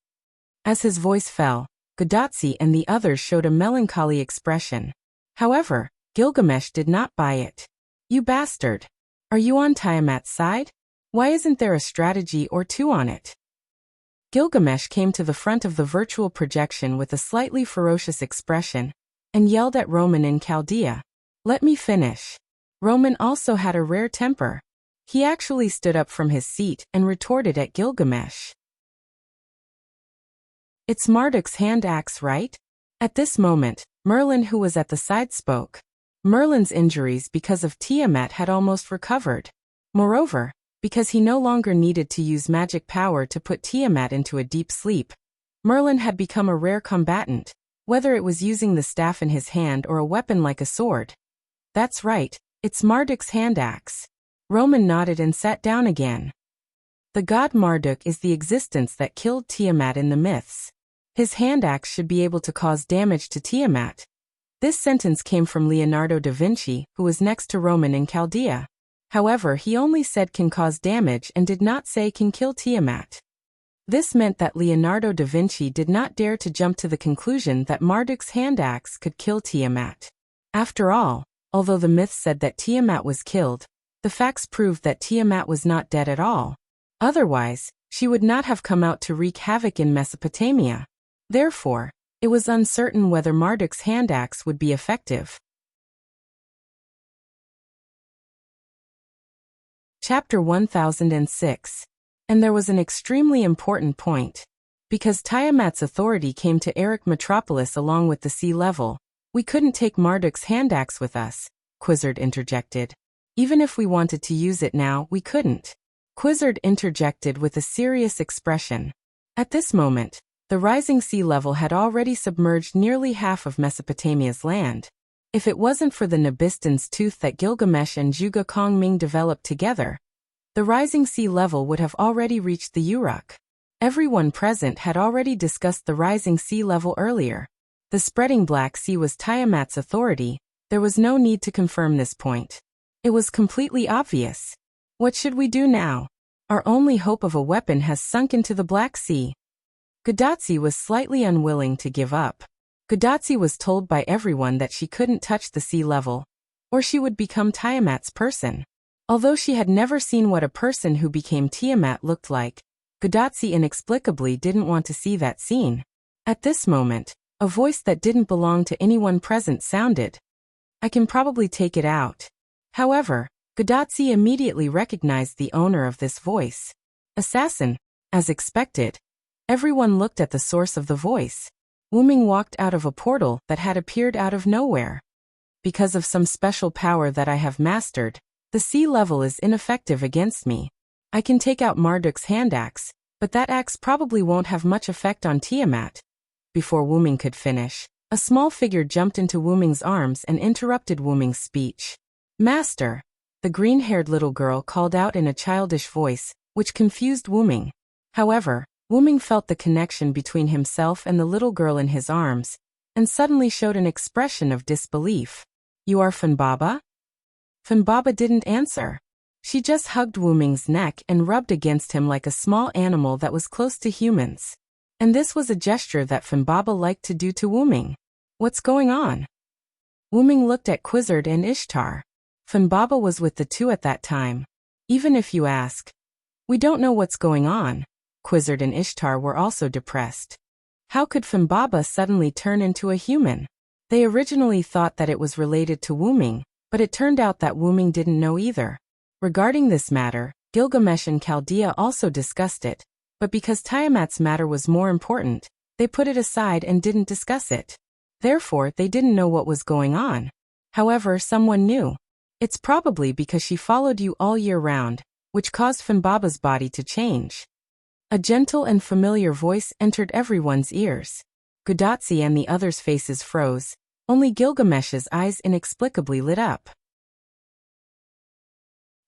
As his voice fell, Gadotsi and the others showed a melancholy expression. However, Gilgamesh did not buy it. You bastard! Are you on Tiamat's side? Why isn't there a strategy or two on it? Gilgamesh came to the front of the virtual projection with a slightly ferocious expression, and yelled at Roman in Chaldea. Let me finish. Roman also had a rare temper. He actually stood up from his seat and retorted at Gilgamesh. It's Marduk's hand axe, right? At this moment, Merlin, who was at the side, spoke. Merlin's injuries because of Tiamat had almost recovered. Moreover, because he no longer needed to use magic power to put Tiamat into a deep sleep, Merlin had become a rare combatant, whether it was using the staff in his hand or a weapon like a sword. That's right, it's Marduk's hand axe. Roman nodded and sat down again. The god Marduk is the existence that killed Tiamat in the myths. His hand axe should be able to cause damage to Tiamat. This sentence came from Leonardo da Vinci, who was next to Roman in Chaldea. However, he only said can cause damage and did not say can kill Tiamat. This meant that Leonardo da Vinci did not dare to jump to the conclusion that Marduk's hand axe could kill Tiamat. After all, although the myths said that Tiamat was killed, the facts proved that Tiamat was not dead at all. Otherwise, she would not have come out to wreak havoc in Mesopotamia. Therefore, it was uncertain whether Marduk's hand axe would be effective. Chapter 1006. And there was an extremely important point. Because Tiamat's authority came to Eric Metropolis along with the sea level, we couldn't take Marduk's hand axe with us. Quizzard interjected. Even if we wanted to use it now, we couldn't. Quizzard interjected with a serious expression. At this moment, the rising sea level had already submerged nearly half of Mesopotamia's land. If it wasn't for the Nabistan's tooth that Gilgamesh and Juga Kongming developed together, the rising sea level would have already reached the Uruk. Everyone present had already discussed the rising sea level earlier. The spreading Black Sea was Tiamat's authority. There was no need to confirm this point. It was completely obvious. What should we do now? Our only hope of a weapon has sunk into the Black Sea. Gudatsi was slightly unwilling to give up. Gudatsi was told by everyone that she couldn't touch the sea level, or she would become Tiamat's person. Although she had never seen what a person who became Tiamat looked like, Gudatsi inexplicably didn't want to see that scene. At this moment, a voice that didn't belong to anyone present sounded. I can probably take it out. However, Gudatsi immediately recognized the owner of this voice. Assassin. As expected. Everyone looked at the source of the voice. Wuming walked out of a portal that had appeared out of nowhere. Because of some special power that I have mastered, the sea level is ineffective against me. I can take out Marduk's hand axe, but that axe probably won't have much effect on Tiamat. Before Wuming could finish, a small figure jumped into Wuming's arms and interrupted Wuming's speech. Master! The green-haired little girl called out in a childish voice, which confused Wuming. However, Wuming felt the connection between himself and the little girl in his arms, and suddenly showed an expression of disbelief. You are Funbaba? Funbaba didn't answer. She just hugged Wuming's neck and rubbed against him like a small animal that was close to humans. And this was a gesture that Funbaba liked to do to Wuming. What's going on? Wuming looked at Quizzard and Ishtar. Funbaba was with the two at that time. Even if you ask, we don't know what's going on. Quizzard and Ishtar were also depressed. How could Funbaba suddenly turn into a human? They originally thought that it was related to Wuming, but it turned out that Wuming didn't know either. Regarding this matter, Gilgamesh and Chaldea also discussed it, but because Tiamat's matter was more important, they put it aside and didn't discuss it. Therefore, they didn't know what was going on. However, someone knew. It's probably because she followed you all year round, which caused Funbaba's body to change. A gentle and familiar voice entered everyone's ears. Gudatsi and the others' faces froze. Only Gilgamesh's eyes inexplicably lit up.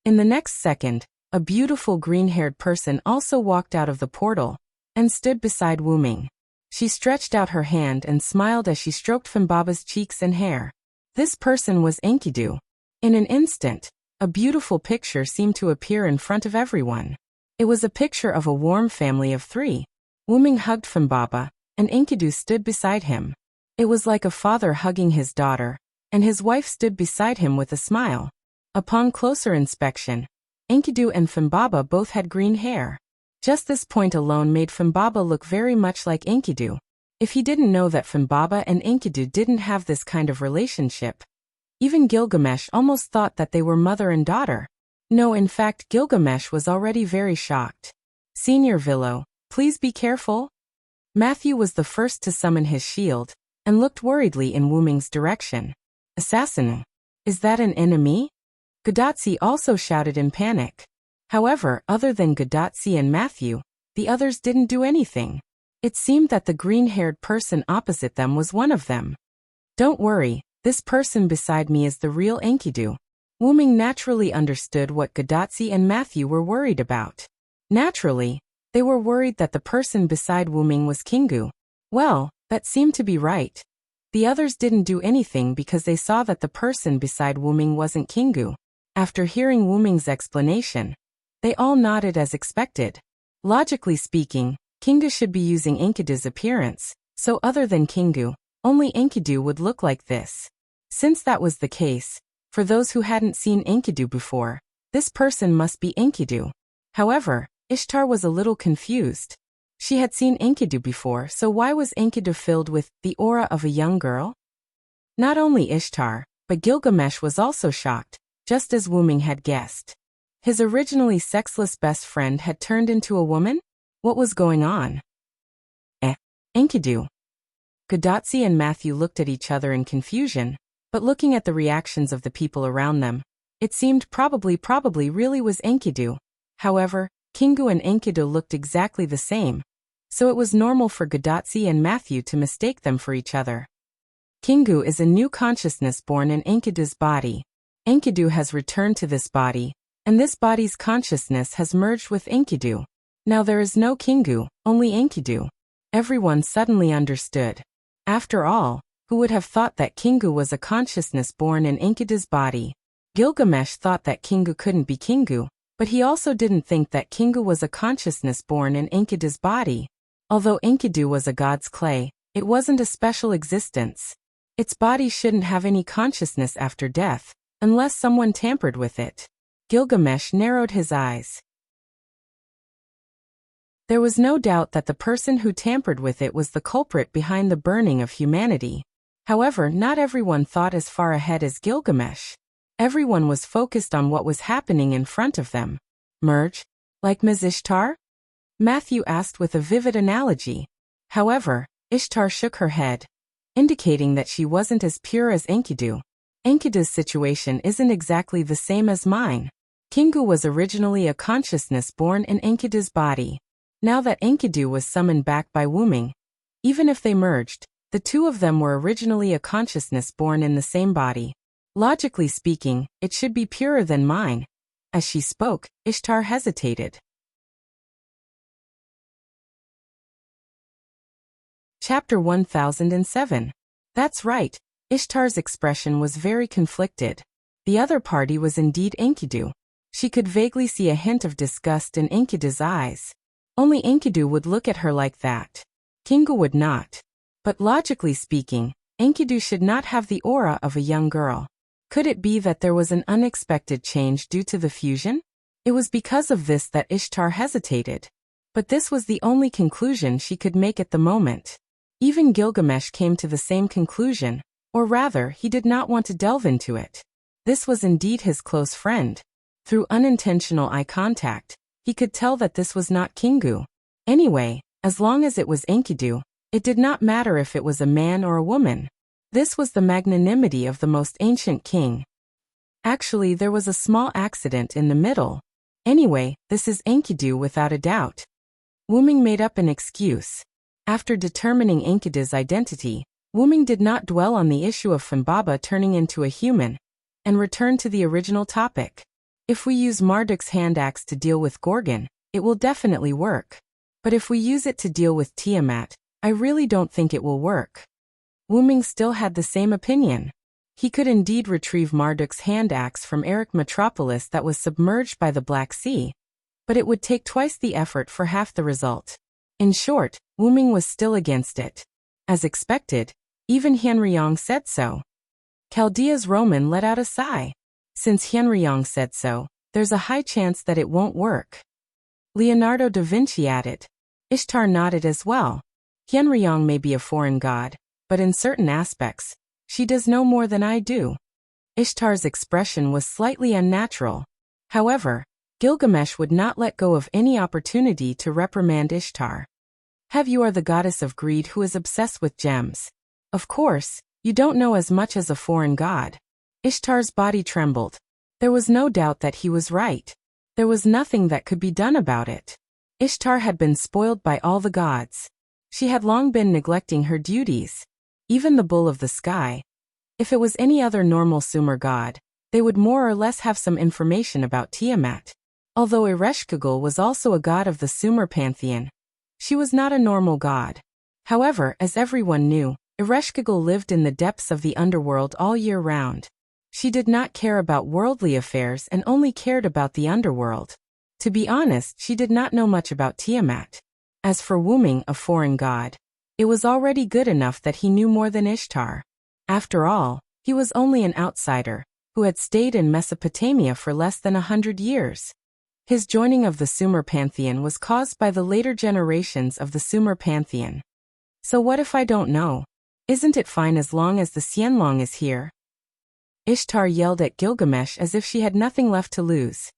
In the next second, a beautiful green-haired person also walked out of the portal and stood beside Wuming. She stretched out her hand and smiled as she stroked Funbaba's cheeks and hair. This person was Enkidu. In an instant, a beautiful picture seemed to appear in front of everyone. It was a picture of a warm family of three. Wuming hugged Funbaba, and Enkidu stood beside him. It was like a father hugging his daughter, and his wife stood beside him with a smile. Upon closer inspection, Enkidu and Funbaba both had green hair. Just this point alone made Funbaba look very much like Enkidu. If he didn't know that Funbaba and Enkidu didn't have this kind of relationship, even Gilgamesh almost thought that they were mother and daughter. No, in fact, Gilgamesh was already very shocked. Senior Villo, please be careful. Matthew was the first to summon his shield, and looked worriedly in Wuming's direction. Assassin, is that an enemy? Gudatsi also shouted in panic. However, other than Gudatsi and Matthew, the others didn't do anything. It seemed that the green-haired person opposite them was one of them. Don't worry, this person beside me is the real Enkidu. Wuming naturally understood what Gudatsi and Matthew were worried about. Naturally, they were worried that the person beside Wuming was Kingu. Well, that seemed to be right. The others didn't do anything because they saw that the person beside Wuming wasn't Kingu. After hearing Wuming's explanation, they all nodded as expected. Logically speaking, Kingu should be using Enkidu's appearance, so other than Kingu, only Enkidu would look like this. Since that was the case, for those who hadn't seen Enkidu before, this person must be Enkidu. However, Ishtar was a little confused. She had seen Enkidu before, so why was Enkidu filled with the aura of a young girl? Not only Ishtar, but Gilgamesh was also shocked, just as Wuming had guessed. His originally sexless best friend had turned into a woman? What was going on? Enkidu. Gudatsi and Matthew looked at each other in confusion. but looking at the reactions of the people around them, it seemed probably really was Enkidu. However, Kingu and Enkidu looked exactly the same, so it was normal for Godatsi and Matthew to mistake them for each other. Kingu is a new consciousness born in Enkidu's body. Enkidu has returned to this body, and this body's consciousness has merged with Enkidu. Now there is no Kingu, only Enkidu. Everyone suddenly understood. After all, who would have thought that Kingu was a consciousness born in Enkidu's body? Gilgamesh thought that Kingu couldn't be Kingu, but he also didn't think that Kingu was a consciousness born in Enkidu's body. Although Enkidu was a god's clay, it wasn't a special existence. Its body shouldn't have any consciousness after death, unless someone tampered with it. Gilgamesh narrowed his eyes. There was no doubt that the person who tampered with it was the culprit behind the burning of humanity. However, not everyone thought as far ahead as Gilgamesh. Everyone was focused on what was happening in front of them. Merge? Like Ms. Ishtar? Matthew asked with a vivid analogy. However, Ishtar shook her head, indicating that she wasn't as pure as Enkidu. Enkidu's situation isn't exactly the same as mine. Kingu was originally a consciousness born in Enkidu's body. Now that Enkidu was summoned back by Wuming, even if they merged, the two of them were originally a consciousness born in the same body. Logically speaking, it should be purer than mine. As she spoke, Ishtar hesitated. Chapter 1007. That's right. Ishtar's expression was very conflicted. The other party was indeed Enkidu. She could vaguely see a hint of disgust in Enkidu's eyes. Only Enkidu would look at her like that. Kingu would not. But logically speaking, Enkidu should not have the aura of a young girl. Could it be that there was an unexpected change due to the fusion? It was because of this that Ishtar hesitated. But this was the only conclusion she could make at the moment. Even Gilgamesh came to the same conclusion, or rather, he did not want to delve into it. This was indeed his close friend. Through unintentional eye contact, he could tell that this was not Kingu. Anyway, as long as it was Enkidu, it did not matter if it was a man or a woman. This was the magnanimity of the most ancient king. Actually, there was a small accident in the middle. Anyway, this is Enkidu without a doubt. Wuming made up an excuse. After determining Enkidu's identity, Wuming did not dwell on the issue of Fumbaba turning into a human, and returned to the original topic. If we use Marduk's hand axe to deal with Gorgon, it will definitely work. But if we use it to deal with Tiamat, I really don't think it will work. Wuming still had the same opinion. He could indeed retrieve Marduk's hand axe from Eric Metropolis that was submerged by the Black Sea, but it would take twice the effort for half the result. In short, Wuming was still against it. As expected, even Hyenryong said so. Chaldea's Roman let out a sigh. Since Hyenryong said so, there's a high chance that it won't work. Leonardo da Vinci added. Ishtar nodded as well. Hyenryong may be a foreign god, but in certain aspects, she does no more than I do. Ishtar's expression was slightly unnatural. However, Gilgamesh would not let go of any opportunity to reprimand Ishtar. Have you are the goddess of greed who is obsessed with gems. Of course, you don't know as much as a foreign god. Ishtar's body trembled. There was no doubt that he was right. There was nothing that could be done about it. Ishtar had been spoiled by all the gods. She had long been neglecting her duties. Even the bull of the sky. If it was any other normal Sumer god, they would more or less have some information about Tiamat. Although Ereshkigal was also a god of the Sumer pantheon, she was not a normal god. However, as everyone knew, Ereshkigal lived in the depths of the underworld all year round. She did not care about worldly affairs and only cared about the underworld. To be honest, she did not know much about Tiamat. As for Wuming, a foreign god, it was already good enough that he knew more than Ishtar. After all, he was only an outsider, who had stayed in Mesopotamia for less than 100 years. His joining of the Sumer pantheon was caused by the later generations of the Sumer pantheon. So what if I don't know? Isn't it fine as long as the Xianlong is here? Ishtar yelled at Gilgamesh as if she had nothing left to lose.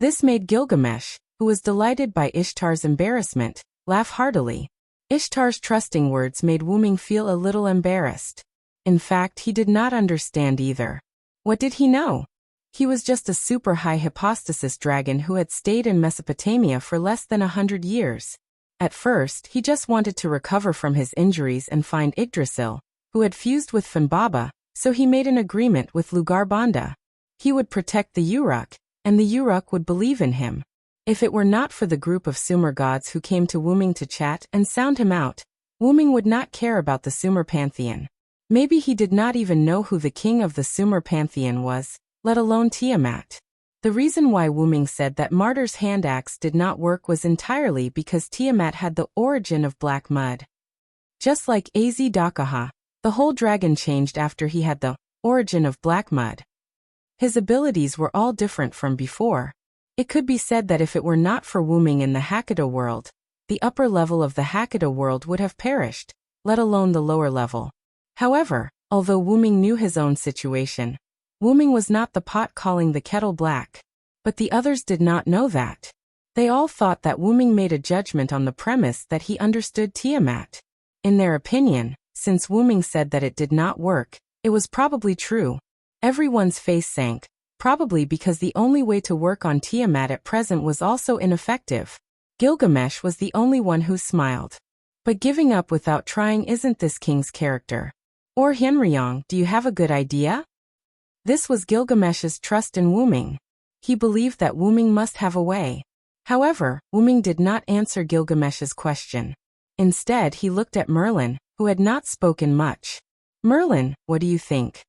This made Gilgamesh, who was delighted by Ishtar's embarrassment, laugh heartily. Ishtar's trusting words made Wuming feel a little embarrassed. In fact, he did not understand either. What did he know? He was just a super high hypostasis dragon who had stayed in Mesopotamia for less than 100 years. At first, he just wanted to recover from his injuries and find Yggdrasil, who had fused with Finbaba, so he made an agreement with Lugar-Banda. He would protect the Uruk, and the Uruk would believe in him. If it were not for the group of Sumer gods who came to Wuming to chat and sound him out, Wuming would not care about the Sumer pantheon. Maybe he did not even know who the king of the Sumer pantheon was, let alone Tiamat. The reason why Wuming said that Martyr's hand axe did not work was entirely because Tiamat had the origin of black mud. Just like Az-Dakaha, the whole dragon changed after he had the origin of black mud. His abilities were all different from before. It could be said that if it were not for Wuming in the Hakata world, the upper level of the Hakata world would have perished, let alone the lower level. However, although Wuming knew his own situation, Wuming was not the pot calling the kettle black. But the others did not know that. They all thought that Wuming made a judgment on the premise that he understood Tiamat. In their opinion, since Wuming said that it did not work, it was probably true. Everyone's face sank, probably because the only way to work on Tiamat at present was also ineffective. Gilgamesh was the only one who smiled. But giving up without trying isn't this king's character. Or Hyenryong, do you have a good idea? This was Gilgamesh's trust in Wuming. He believed that Wuming must have a way. However, Wuming did not answer Gilgamesh's question. Instead, he looked at Merlin, who had not spoken much. Merlin, what do you think?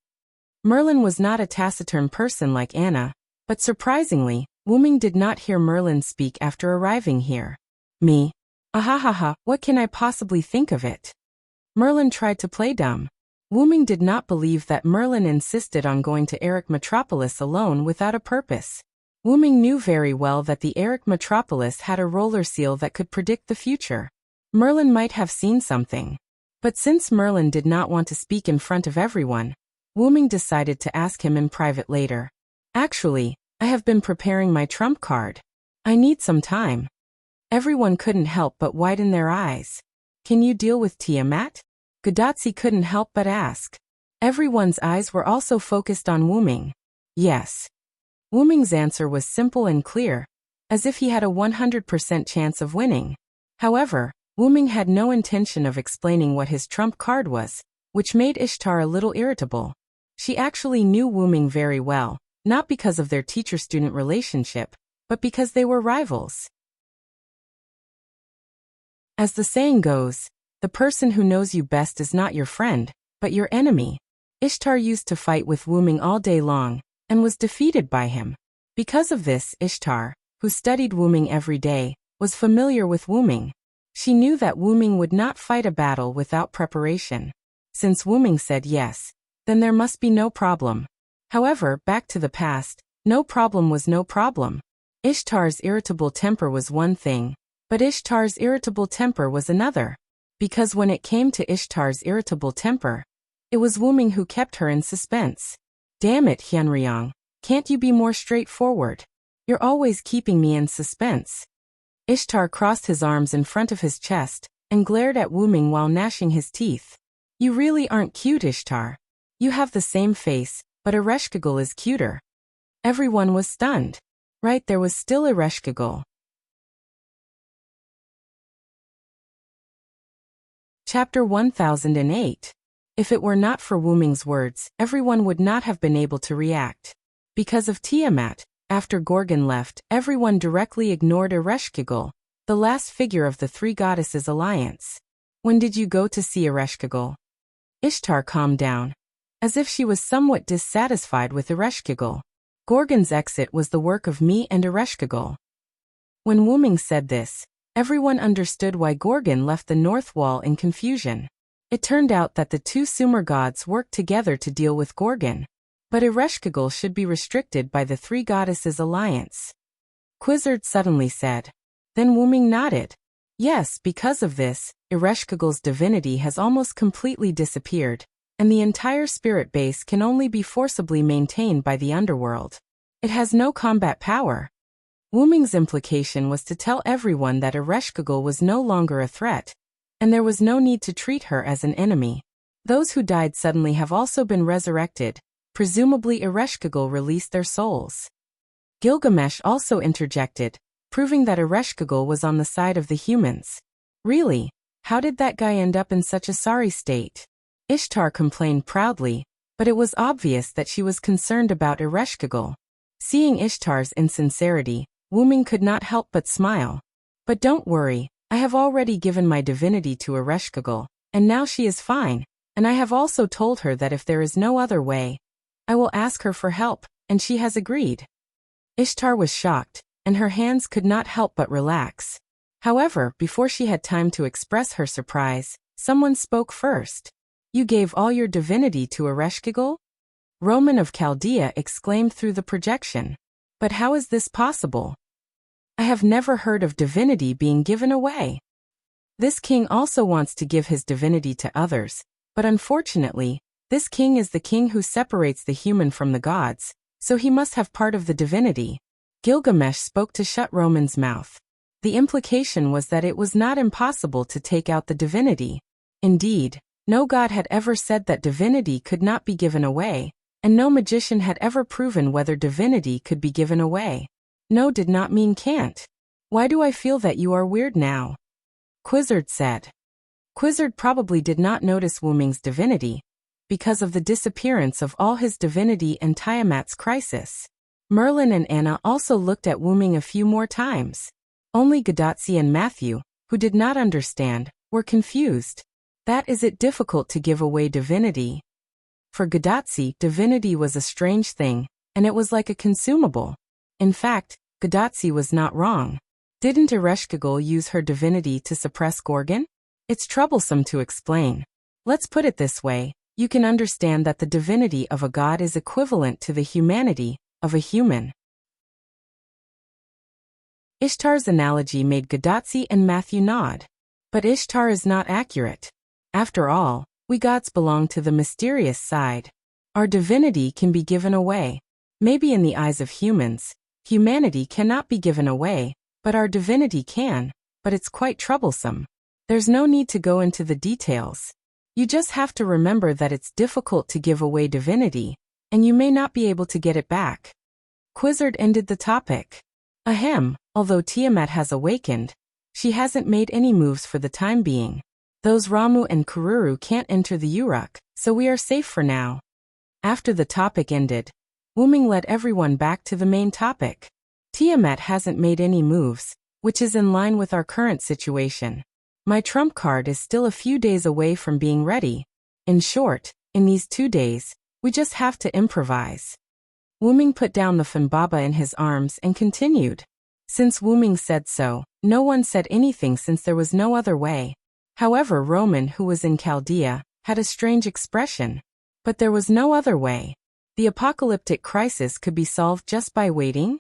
Merlin was not a taciturn person like Anna, but surprisingly, Wuming did not hear Merlin speak after arriving here. Me? Ahahaha, what can I possibly think of it? Merlin tried to play dumb. Wuming did not believe that Merlin insisted on going to Eric Metropolis alone without a purpose. Wuming knew very well that the Eric Metropolis had a roller seal that could predict the future. Merlin might have seen something. But since Merlin did not want to speak in front of everyone, Wuming decided to ask him in private later. Actually, I have been preparing my trump card. I need some time. Everyone couldn't help but widen their eyes. Can you deal with Tiamat? Gudatsi couldn't help but ask. Everyone's eyes were also focused on Wuming. Yes. Wuming's answer was simple and clear, as if he had a 100% chance of winning. However, Wuming had no intention of explaining what his trump card was, which made Ishtar a little irritable. She actually knew Wuming very well, not because of their teacher-student relationship, but because they were rivals. As the saying goes, the person who knows you best is not your friend, but your enemy. Ishtar used to fight with Wuming all day long, and was defeated by him. Because of this, Ishtar, who studied Wuming every day, was familiar with Wuming. She knew that Wuming would not fight a battle without preparation. Since Wuming said yes, then there must be no problem. However, back to the past, no problem was no problem. Ishtar's irritable temper was one thing, but Ishtar's irritable temper was another. Because when it came to Ishtar's irritable temper, it was Wuming who kept her in suspense. Damn it, Hyenryong, can't you be more straightforward? You're always keeping me in suspense. Ishtar crossed his arms in front of his chest, and glared at Wuming while gnashing his teeth. You really aren't cute, Ishtar. You have the same face, but Ereshkigal is cuter. Everyone was stunned. Right, there was still Ereshkigal. Chapter 1008. If it were not for Wuming's words, everyone would not have been able to react. Because of Tiamat, after Gorgon left, everyone directly ignored Ereshkigal, the last figure of the three goddesses' alliance. When did you go to see Ereshkigal? Ishtar calmed down, as if she was somewhat dissatisfied with Ereshkigal. Gorgon's exit was the work of me and Ereshkigal. When Wuming said this, everyone understood why Gorgon left the north wall in confusion. It turned out that the two Sumer gods worked together to deal with Gorgon, but Ereshkigal should be restricted by the three goddesses' alliance. Quizzard suddenly said. Then Wuming nodded. Yes, because of this, Ereshkigal's divinity has almost completely disappeared, and the entire spirit base can only be forcibly maintained by the underworld. It has no combat power. Wuming's implication was to tell everyone that Ereshkigal was no longer a threat, and there was no need to treat her as an enemy. Those who died suddenly have also been resurrected. Presumably Ereshkigal released their souls. Gilgamesh also interjected, proving that Ereshkigal was on the side of the humans. Really? How did that guy end up in such a sorry state? Ishtar complained proudly, but it was obvious that she was concerned about Ereshkigal. Seeing Ishtar's insincerity, Wuming could not help but smile. But don't worry, I have already given my divinity to Ereshkigal, and now she is fine, and I have also told her that if there is no other way, I will ask her for help, and she has agreed. Ishtar was shocked, and her hands could not help but relax. However, before she had time to express her surprise, someone spoke first. You gave all your divinity to Ereshkigal? Roman of Chaldea exclaimed through the projection. But how is this possible? I have never heard of divinity being given away. This king also wants to give his divinity to others, but unfortunately, this king is the king who separates the human from the gods, so he must have part of the divinity. Gilgamesh spoke to shut Roman's mouth. The implication was that it was not impossible to take out the divinity. Indeed, no god had ever said that divinity could not be given away, and no magician had ever proven whether divinity could be given away. No did not mean can't. Why do I feel that you are weird now? Quizzard said. Quizzard probably did not notice Wuming's divinity, because of the disappearance of all his divinity and Tiamat's crisis. Merlin and Anna also looked at Wuming a few more times. Only Gadatsi and Matthew, who did not understand, were confused. That is it difficult to give away divinity. For Gadatsi, divinity was a strange thing, and it was like a consumable. In fact, Gadatsi was not wrong. Didn't Ereshkigal use her divinity to suppress Gorgon? It's troublesome to explain. Let's put it this way, you can understand that the divinity of a god is equivalent to the humanity of a human. Ishtar's analogy made Gadatsi and Matthew nod. But Ishtar is not accurate. After all, we gods belong to the mysterious side. Our divinity can be given away. Maybe in the eyes of humans, humanity cannot be given away, but our divinity can, but it's quite troublesome. There's no need to go into the details. You just have to remember that it's difficult to give away divinity, and you may not be able to get it back. Quizzard ended the topic. Ahem, although Tiamat has awakened, she hasn't made any moves for the time being. Those Ramu and Kururu can't enter the Uruk, so we are safe for now. After the topic ended, Wuming led everyone back to the main topic. Tiamat hasn't made any moves, which is in line with our current situation. My trump card is still a few days away from being ready. In short, in these 2 days, we just have to improvise. Wuming put down the Funbaba in his arms and continued. Since Wuming said so, no one said anything since there was no other way. However, Roman, who was in Chaldea, had a strange expression. But there was no other way. The apocalyptic crisis could be solved just by waiting?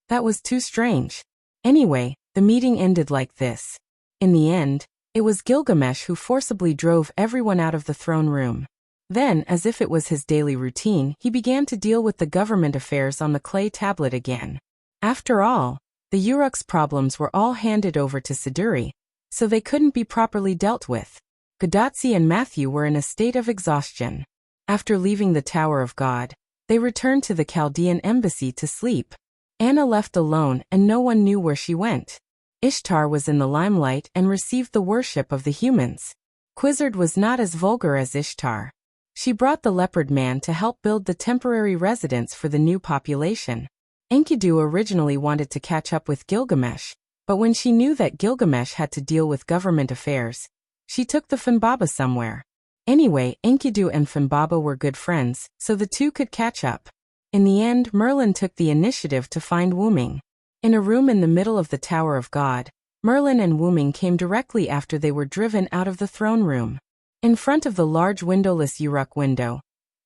That was too strange. Anyway, the meeting ended like this. In the end, it was Gilgamesh who forcibly drove everyone out of the throne room. Then, as if it was his daily routine, he began to deal with the government affairs on the clay tablet again. After all, the Uruk's problems were all handed over to Siduri, so they couldn't be properly dealt with. Gadatsi and Matthew were in a state of exhaustion. After leaving the Tower of God, they returned to the Chaldean embassy to sleep. Anna left alone and no one knew where she went. Ishtar was in the limelight and received the worship of the humans. Quizzard was not as vulgar as Ishtar. She brought the leopard man to help build the temporary residence for the new population. Enkidu originally wanted to catch up with Gilgamesh, but when she knew that Gilgamesh had to deal with government affairs, she took the Funbaba somewhere. Anyway, Enkidu and Funbaba were good friends, so the two could catch up. In the end, Merlin took the initiative to find Wuming. In a room in the middle of the Tower of God, Merlin and Wuming came directly after they were driven out of the throne room. In front of the large windowless Uruk window,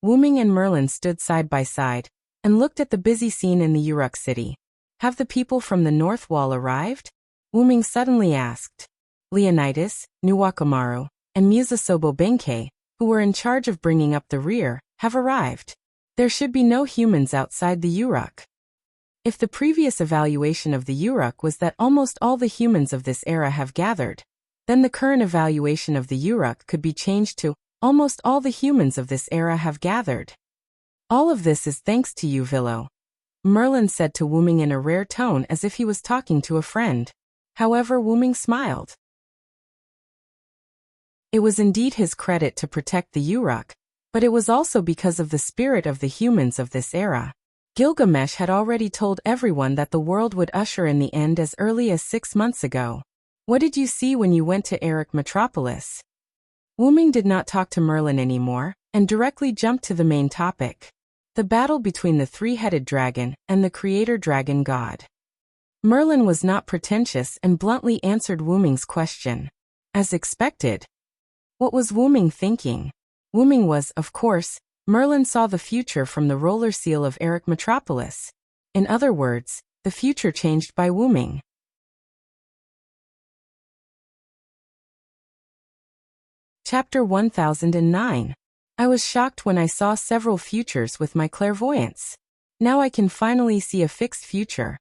Wuming and Merlin stood side by side and looked at the busy scene in the Uruk city. Have the people from the North Wall arrived? Wuming suddenly asked. Leonidas, Nuwakamaru, and Musasobo Benkei, who were in charge of bringing up the rear, have arrived. There should be no humans outside the Uruk. If the previous evaluation of the Uruk was that almost all the humans of this era have gathered, then the current evaluation of the Uruk could be changed to Almost all the humans of this era have gathered. All of this is thanks to you, Villo, Merlin said to Wu Ming in a rare tone as if he was talking to a friend. However, Wu Ming smiled. It was indeed his credit to protect the Uruk, but it was also because of the spirit of the humans of this era. Gilgamesh had already told everyone that the world would usher in the end as early as 6 months ago. What did you see when you went to Erech Metropolis? Wu Ming did not talk to Merlin anymore, and directly jumped to the main topic. The battle between the three-headed dragon and the creator dragon god. Merlin was not pretentious and bluntly answered Wu Ming's question. As expected. What was Wu Ming thinking? Wu Ming was, of course, Merlin saw the future from the roller seal of Erech Metropolis. In other words, the future changed by Wu Ming. Chapter 1009. I was shocked when I saw several futures with my clairvoyance. Now I can finally see a fixed future.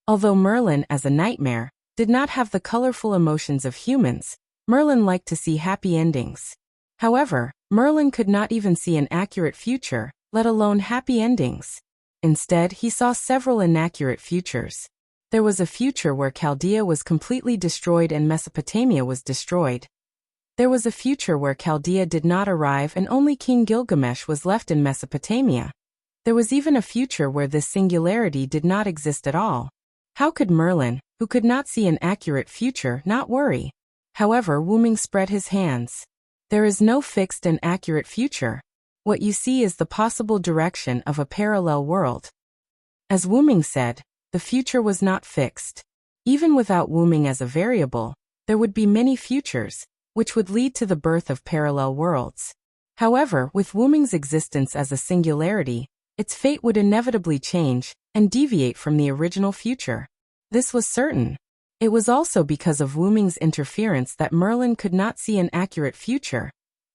Although Merlin, as a nightmare, did not have the colorful emotions of humans, Merlin liked to see happy endings. However, Merlin could not even see an accurate future, let alone happy endings. Instead, he saw several inaccurate futures. There was a future where Chaldea was completely destroyed and Mesopotamia was destroyed. There was a future where Chaldea did not arrive and only King Gilgamesh was left in Mesopotamia. There was even a future where this singularity did not exist at all. How could Merlin, who could not see an accurate future, not worry? However, Wu Ming spread his hands. There is no fixed and accurate future. What you see is the possible direction of a parallel world. As Wu Ming said, the future was not fixed. Even without Wu Ming as a variable, there would be many futures, which would lead to the birth of parallel worlds. However, with Wu Ming's existence as a singularity, its fate would inevitably change and deviate from the original future. This was certain. It was also because of Wu Ming's interference that Merlin could not see an accurate future,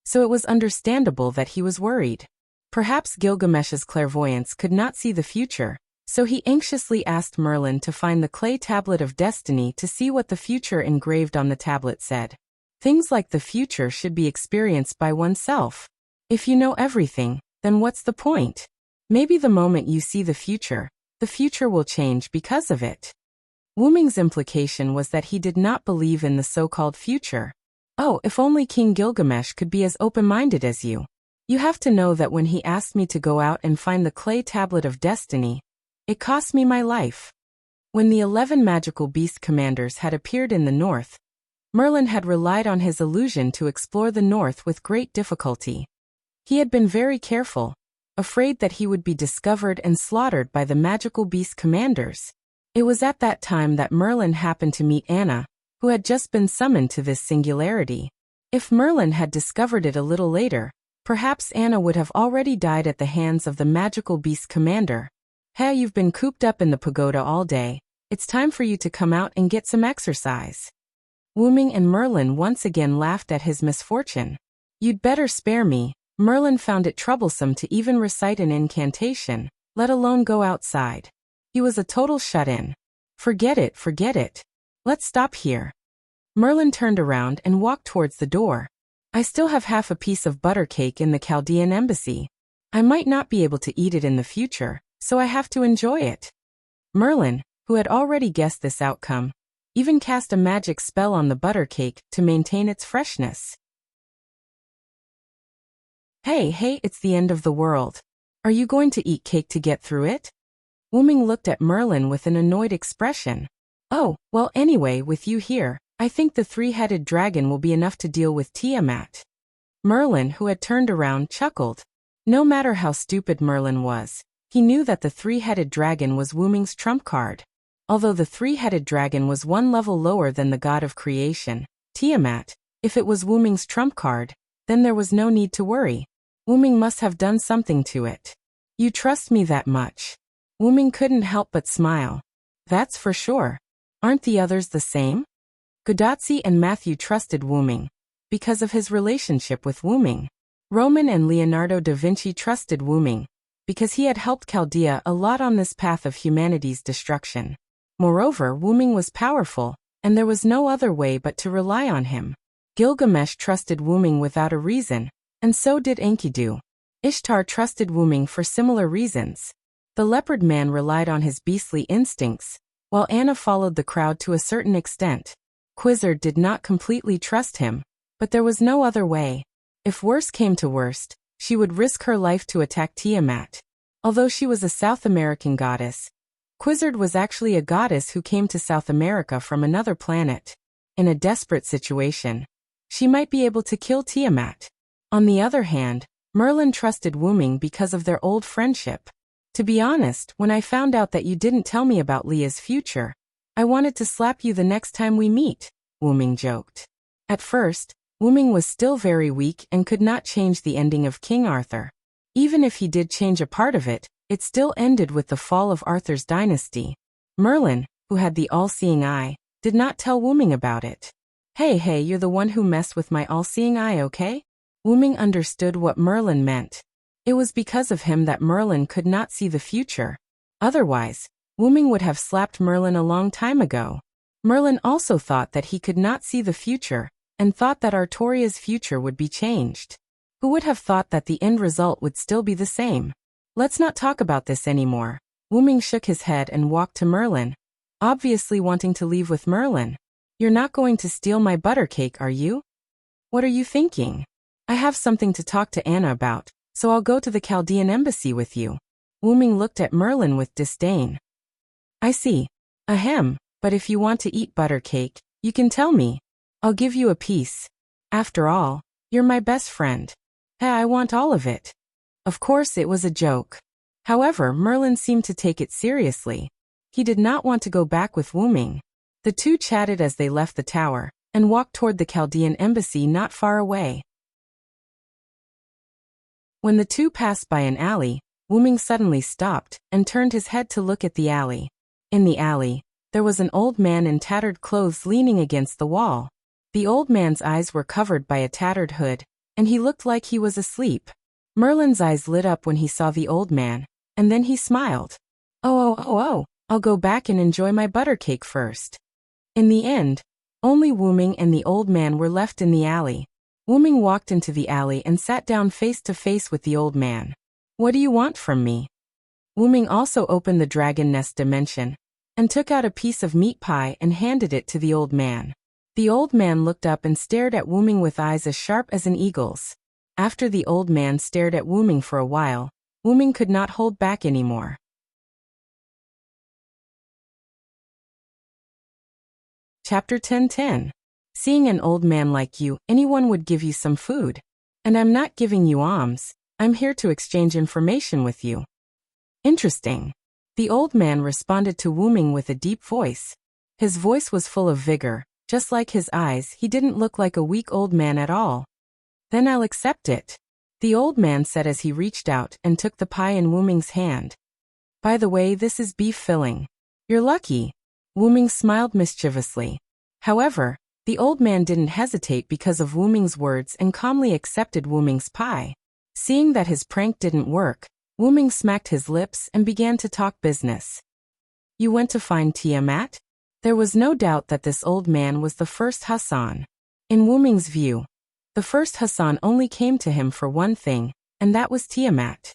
so it was understandable that he was worried. Perhaps Gilgamesh's clairvoyance could not see the future, so he anxiously asked Merlin to find the clay tablet of destiny to see what the future engraved on the tablet said. Things like the future should be experienced by oneself. If you know everything, then what's the point? Maybe the moment you see the future will change because of it. Wu Ming's implication was that he did not believe in the so-called future. Oh, if only King Gilgamesh could be as open-minded as you. You have to know that when he asked me to go out and find the clay tablet of destiny, it cost me my life. When the 11 magical beast commanders had appeared in the north, Merlin had relied on his illusion to explore the north with great difficulty. He had been very careful, afraid that he would be discovered and slaughtered by the magical beast commanders. It was at that time that Merlin happened to meet Anna, who had just been summoned to this singularity. If Merlin had discovered it a little later, perhaps Anna would have already died at the hands of the magical beast commander. Hey, you've been cooped up in the pagoda all day. It's time for you to come out and get some exercise. Wu Ming and Merlin once again laughed at his misfortune. You'd better spare me. Merlin found it troublesome to even recite an incantation, let alone go outside. He was a total shut-in. Forget it. Let's stop here. Merlin turned around and walked towards the door. I still have half a piece of butter cake in the Chaldean embassy. I might not be able to eat it in the future, so I have to enjoy it. Merlin, who had already guessed this outcome, even cast a magic spell on the butter cake to maintain its freshness. Hey, it's the end of the world. Are you going to eat cake to get through it? Wu Ming looked at Merlin with an annoyed expression. Oh, well anyway, with you here, I think the three-headed dragon will be enough to deal with Tiamat. Merlin, who had turned around, chuckled. No matter how stupid Merlin was, he knew that the three-headed dragon was Wu Ming's trump card. Although the three-headed dragon was one level lower than the god of creation, Tiamat, if it was Wu Ming's trump card, then there was no need to worry. Wu Ming must have done something to it. You trust me that much? Wu Ming couldn't help but smile. That's for sure. Aren't the others the same? Godotzi and Matthew trusted Wu Ming because of his relationship with Wu Ming. Roman and Leonardo da Vinci trusted Wu Ming because he had helped Chaldea a lot on this path of humanity's destruction. Moreover, Wu Ming was powerful, and there was no other way but to rely on him. Gilgamesh trusted Wu Ming without a reason, And so did Enkidu. Ishtar trusted Wuming for similar reasons. The leopard man relied on his beastly instincts, while Anna followed the crowd to a certain extent. Quizzard did not completely trust him, but there was no other way. If worse came to worst, she would risk her life to attack Tiamat. Although she was a South American goddess, Quizzard was actually a goddess who came to South America from another planet. In a desperate situation, she might be able to kill Tiamat. On the other hand, Merlin trusted Wuming because of their old friendship. To be honest, when I found out that you didn't tell me about Leah's future, I wanted to slap you the next time we meet, Wuming joked. At first, Wuming was still very weak and could not change the ending of King Arthur. Even if he did change a part of it, it still ended with the fall of Arthur's dynasty. Merlin, who had the all-seeing eye, did not tell Wuming about it. Hey, you're the one who messed with my all-seeing eye, okay? Wuming understood what Merlin meant. It was because of him that Merlin could not see the future. Otherwise, Wuming would have slapped Merlin a long time ago. Merlin also thought that he could not see the future, and thought that Artoria's future would be changed. Who would have thought that the end result would still be the same? Let's not talk about this anymore. Wuming shook his head and walked to Merlin, obviously wanting to leave with Merlin. You're not going to steal my butter cake, are you? What are you thinking? I have something to talk to Anna about, so I'll go to the Chaldean embassy with you. Wuming looked at Merlin with disdain. I see. Ahem, but if you want to eat butter cake, you can tell me. I'll give you a piece. After all, you're my best friend. Hey, I want all of it. Of course it was a joke. However, Merlin seemed to take it seriously. He did not want to go back with Wuming. The two chatted as they left the tower, and walked toward the Chaldean embassy not far away. When the two passed by an alley, Wuming suddenly stopped, and turned his head to look at the alley. In the alley, there was an old man in tattered clothes leaning against the wall. The old man's eyes were covered by a tattered hood, and he looked like he was asleep. Merlin's eyes lit up when he saw the old man, and then he smiled. Oh, I'll go back and enjoy my butter cake first. In the end, only Wuming and the old man were left in the alley. Wuming walked into the alley and sat down face to face with the old man. What do you want from me? Wuming also opened the dragon nest dimension, and took out a piece of meat pie and handed it to the old man. The old man looked up and stared at Wuming with eyes as sharp as an eagle's. After the old man stared at Wuming for a while, Wuming could not hold back anymore. Chapter 10:10. Seeing an old man like you, anyone would give you some food. And I'm not giving you alms, I'm here to exchange information with you. Interesting. The old man responded to Wuming with a deep voice. His voice was full of vigor. Just like his eyes, he didn't look like a weak old man at all. Then I'll accept it, the old man said as he reached out and took the pie in Wuming's hand. By the way, this is beef filling. You're lucky. Wuming smiled mischievously. However, the old man didn't hesitate because of Wuming's words and calmly accepted Wuming's pie. Seeing that his prank didn't work, Wuming smacked his lips and began to talk business. You went to find Tiamat? There was no doubt that this old man was the first Hassan. In Wuming's view, the first Hassan only came to him for one thing, and that was Tiamat.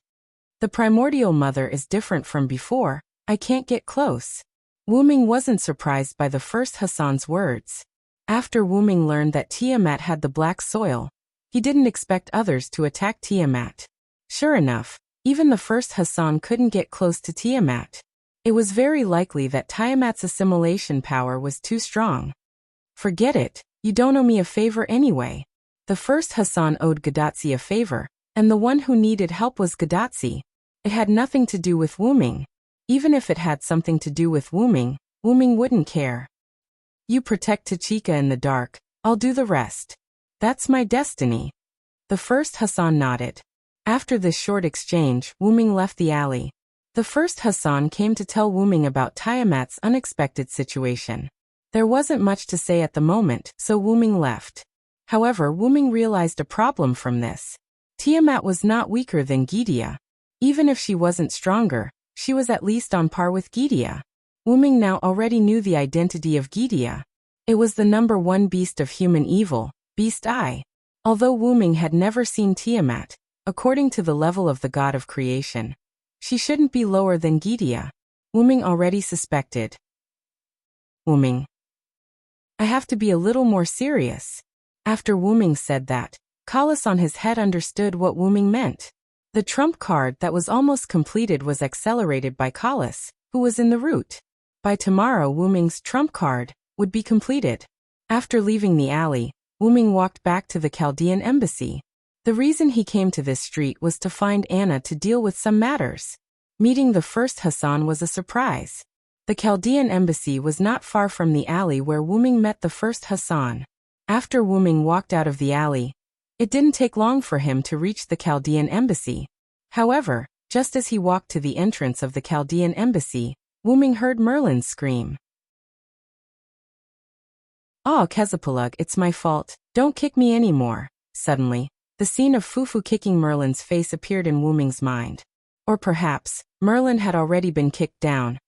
The primordial mother is different from before, I can't get close. Wuming wasn't surprised by the first Hassan's words. After Wuming learned that Tiamat had the black soil, he didn't expect others to attack Tiamat. Sure enough, even the first Hassan couldn't get close to Tiamat. It was very likely that Tiamat's assimilation power was too strong. Forget it, you don't owe me a favor anyway. The first Hassan owed Gadatsi a favor, and the one who needed help was Gadatsi. It had nothing to do with Wuming. Even if it had something to do with Wuming, Wuming wouldn't care. You protect Tachika in the dark, I'll do the rest. That's my destiny. The first Hassan nodded. After this short exchange, Wuming left the alley. The first Hassan came to tell Wuming about Tiamat's unexpected situation. There wasn't much to say at the moment, so Wuming left. However, Wuming realized a problem from this. Tiamat was not weaker than Gydia. Even if she wasn't stronger, she was at least on par with Gydia. Wuming now already knew the identity of Gydia. It was the #1 beast of human evil, Beast Eye. Although Wu Ming had never seen Tiamat, according to the level of the god of creation, she shouldn't be lower than Gidia. Wu Ming already suspected. Wu Ming. I have to be a little more serious. After Wu Ming said that, Kalas on his head understood what Wu Ming meant. The trump card that was almost completed was accelerated by Kalas, who was in the route. By tomorrow Wu Ming's trump card would be completed. After leaving the alley, Wu Ming walked back to the Chaldean embassy. The reason he came to this street was to find Anna to deal with some matters. Meeting the first Hassan was a surprise. The Chaldean embassy was not far from the alley where Wu Ming met the first Hassan. After Wu Ming walked out of the alley, it didn't take long for him to reach the Chaldean embassy. However, just as he walked to the entrance of the Chaldean embassy, Wu Ming heard Merlin scream. "Oh, Kezapalug, it's my fault. Don't kick me anymore." Suddenly, the scene of Fufu kicking Merlin's face appeared in Wu Ming's mind. Or perhaps, Merlin had already been kicked down,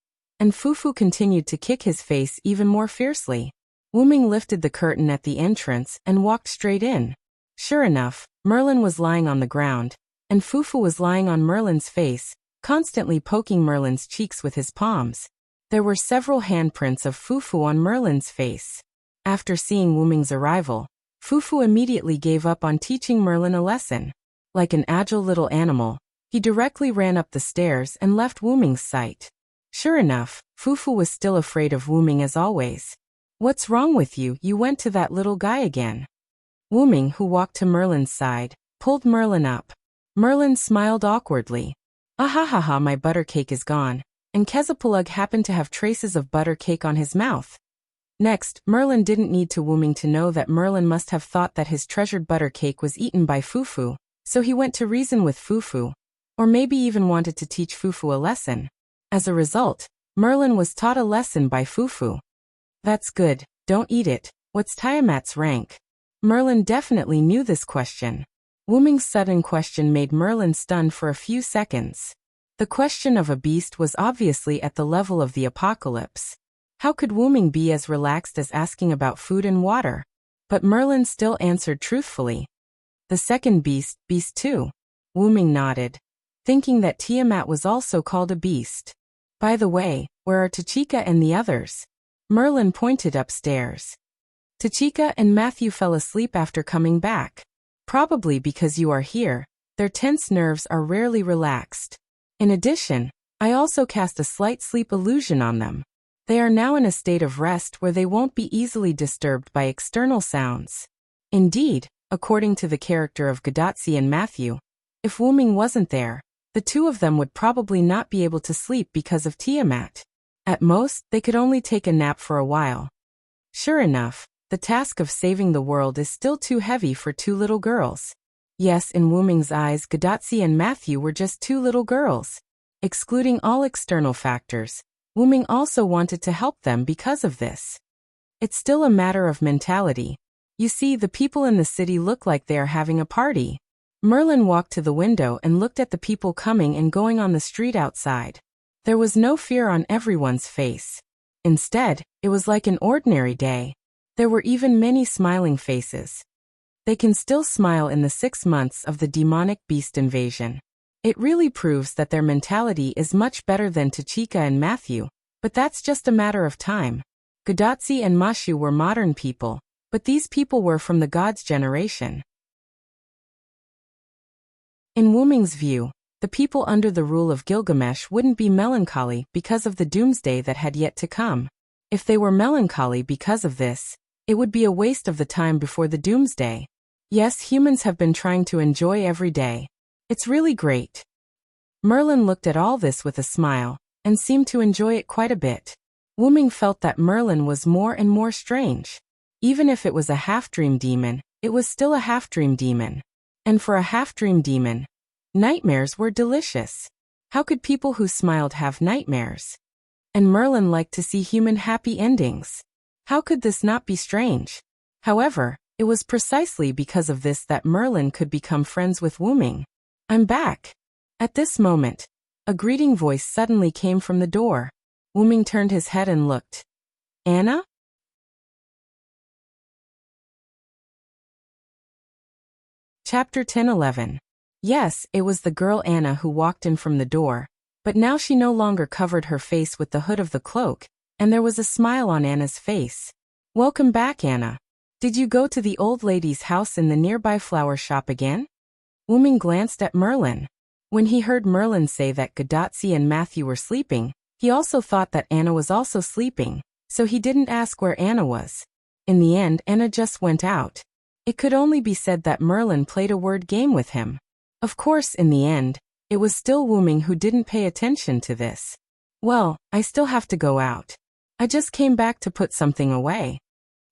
and Fufu continued to kick his face even more fiercely. Wu Ming lifted the curtain at the entrance and walked straight in. Sure enough, Merlin was lying on the ground, and Fufu was lying on Merlin's face, constantly poking Merlin's cheeks with his palms. There were several handprints of Fufu on Merlin's face. After seeing Wu Ming's arrival, Fufu immediately gave up on teaching Merlin a lesson. Like an agile little animal, he directly ran up the stairs and left Wu Ming's sight. Sure enough, Fufu was still afraid of Wu Ming as always. "What's wrong with you? You went to that little guy again." Wu Ming, who walked to Merlin's side, pulled Merlin up. Merlin smiled awkwardly. "Ahahaha, my butter cake is gone," and Kezapalug happened to have traces of butter cake on his mouth. Next, Merlin didn't need to Wu Ming to know that Merlin must have thought that his treasured butter cake was eaten by Fufu, so he went to reason with Fufu, or maybe even wanted to teach Fufu a lesson. As a result, Merlin was taught a lesson by Fufu. "That's good, don't eat it. What's Tiamat's rank?" Merlin definitely knew this question. Wu Ming's sudden question made Merlin stunned for a few seconds. The question of a beast was obviously at the level of the apocalypse. How could Wu Ming be as relaxed as asking about food and water? But Merlin still answered truthfully. "The second beast, Beast 2. Wu Ming nodded, thinking that Tiamat was also called a beast. "By the way, where are Tachika and the others?" Merlin pointed upstairs. "Tachika and Matthew fell asleep after coming back. Probably because you are here, their tense nerves are rarely relaxed. In addition, I also cast a slight sleep illusion on them. They are now in a state of rest where they won't be easily disturbed by external sounds." Indeed, according to the character of Gadatsi and Matthew, if Wu Ming wasn't there, the two of them would probably not be able to sleep because of Tiamat. At most, they could only take a nap for a while. Sure enough, the task of saving the world is still too heavy for two little girls. Yes, in Wu Ming's eyes, Gadatsi and Matthew were just two little girls. Excluding all external factors, Wu Ming also wanted to help them because of this. It's still a matter of mentality. You see, the people in the city look like they are having a party. Merlin walked to the window and looked at the people coming and going on the street outside. There was no fear on everyone's face. Instead, it was like an ordinary day. There were even many smiling faces. They can still smile in the 6 months of the demonic beast invasion. It really proves that their mentality is much better than Tachika and Matthew, but that's just a matter of time. Gadatsi and Mashu were modern people, but these people were from the gods' generation. In Wu Ming's view, the people under the rule of Gilgamesh wouldn't be melancholy because of the doomsday that had yet to come. If they were melancholy because of this, it would be a waste of the time before the doomsday. Yes, humans have been trying to enjoy every day. It's really great. Merlin looked at all this with a smile, and seemed to enjoy it quite a bit. Wu Ming felt that Merlin was more and more strange. Even if it was a half-dream demon, it was still a half-dream demon. And for a half-dream demon, nightmares were delicious. How could people who smiled have nightmares? And Merlin liked to see human happy endings. How could this not be strange? However, it was precisely because of this that Merlin could become friends with Wu Ming. "I'm back." At this moment, a greeting voice suddenly came from the door. Wu Ming turned his head and looked. "Anna?" Chapter 10-11. Yes, it was the girl Anna who walked in from the door, but now she no longer covered her face with the hood of the cloak, and there was a smile on Anna's face. Welcome back, Anna. Did you go to the old lady's house in the nearby flower shop again? Wuming glanced at Merlin. When he heard Merlin say that Gadotsi and Matthew were sleeping, he also thought that Anna was also sleeping, so he didn't ask where Anna was. In the end, Anna just went out. It could only be said that Merlin played a word game with him. Of course, in the end, it was still Wuming who didn't pay attention to this. Well, I still have to go out. I just came back to put something away.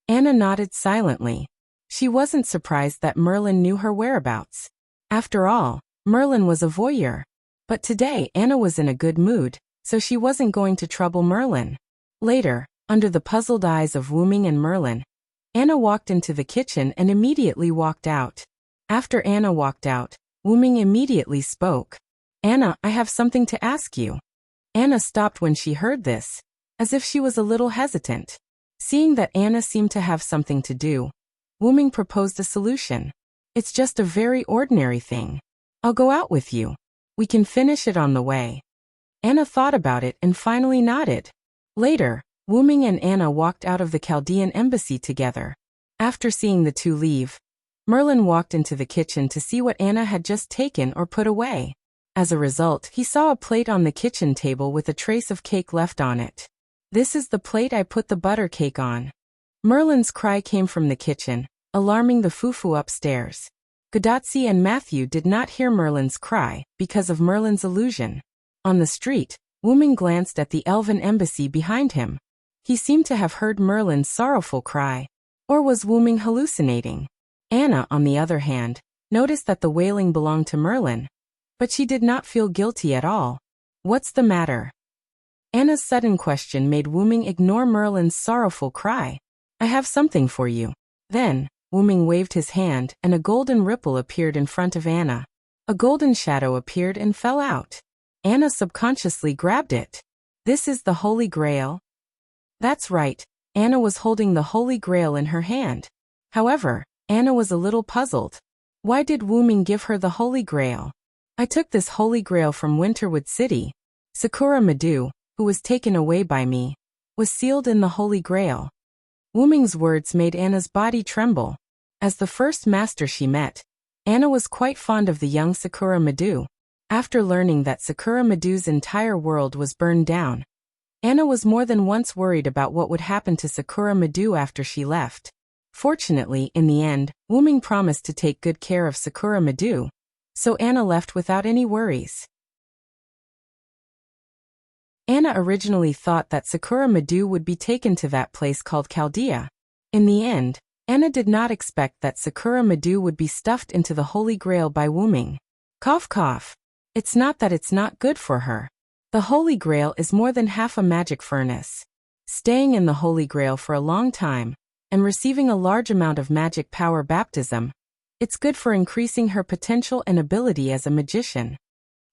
Anna nodded silently. She wasn't surprised that Merlin knew her whereabouts. After all, Merlin was a voyeur. But today Anna was in a good mood, so she wasn't going to trouble Merlin. Later, under the puzzled eyes of Wuming and Merlin, Anna walked into the kitchen and immediately walked out. After Anna walked out, Wuming immediately spoke. Anna, I have something to ask you. Anna stopped when she heard this, as if she was a little hesitant. Seeing that Anna seemed to have something to do, Wuming proposed a solution. It's just a very ordinary thing. I'll go out with you. We can finish it on the way. Anna thought about it and finally nodded. Later, Wuming and Anna walked out of the Chaldean embassy together. After seeing the two leave, Merlin walked into the kitchen to see what Anna had just taken or put away. As a result, he saw a plate on the kitchen table with a trace of cake left on it. This is the plate I put the butter cake on. Merlin's cry came from the kitchen, alarming the fufu upstairs. Gadotsi and Matthew did not hear Merlin's cry because of Merlin's illusion. On the street, Wuming glanced at the elven embassy behind him. He seemed to have heard Merlin's sorrowful cry. Or was Wuming hallucinating? Anna, on the other hand, noticed that the wailing belonged to Merlin. But she did not feel guilty at all. What's the matter? Anna's sudden question made Wuming ignore Merlin's sorrowful cry. I have something for you. Then, Wuming waved his hand and a golden ripple appeared in front of Anna. A golden shadow appeared and fell out. Anna subconsciously grabbed it. This is the Holy Grail? That's right, Anna was holding the Holy Grail in her hand. However, Anna was a little puzzled. Why did Wuming give her the Holy Grail? I took this Holy Grail from Winterwood City. Sakura Madu, who was taken away by me, was sealed in the Holy Grail. Wuming's words made Anna's body tremble. As the first master she met, Anna was quite fond of the young Sakura Madu. After learning that Sakura Madu's entire world was burned down, Anna was more than once worried about what would happen to Sakura Madu after she left. Fortunately, in the end, Wuming promised to take good care of Sakura Madu, so Anna left without any worries. Anna originally thought that Sakura Madu would be taken to that place called Chaldea. In the end, Anna did not expect that Sakura Madu would be stuffed into the Holy Grail by Wuming. Cough cough. It's not that it's not good for her. The Holy Grail is more than half a magic furnace. Staying in the Holy Grail for a long time, and receiving a large amount of magic power baptism, it's good for increasing her potential and ability as a magician.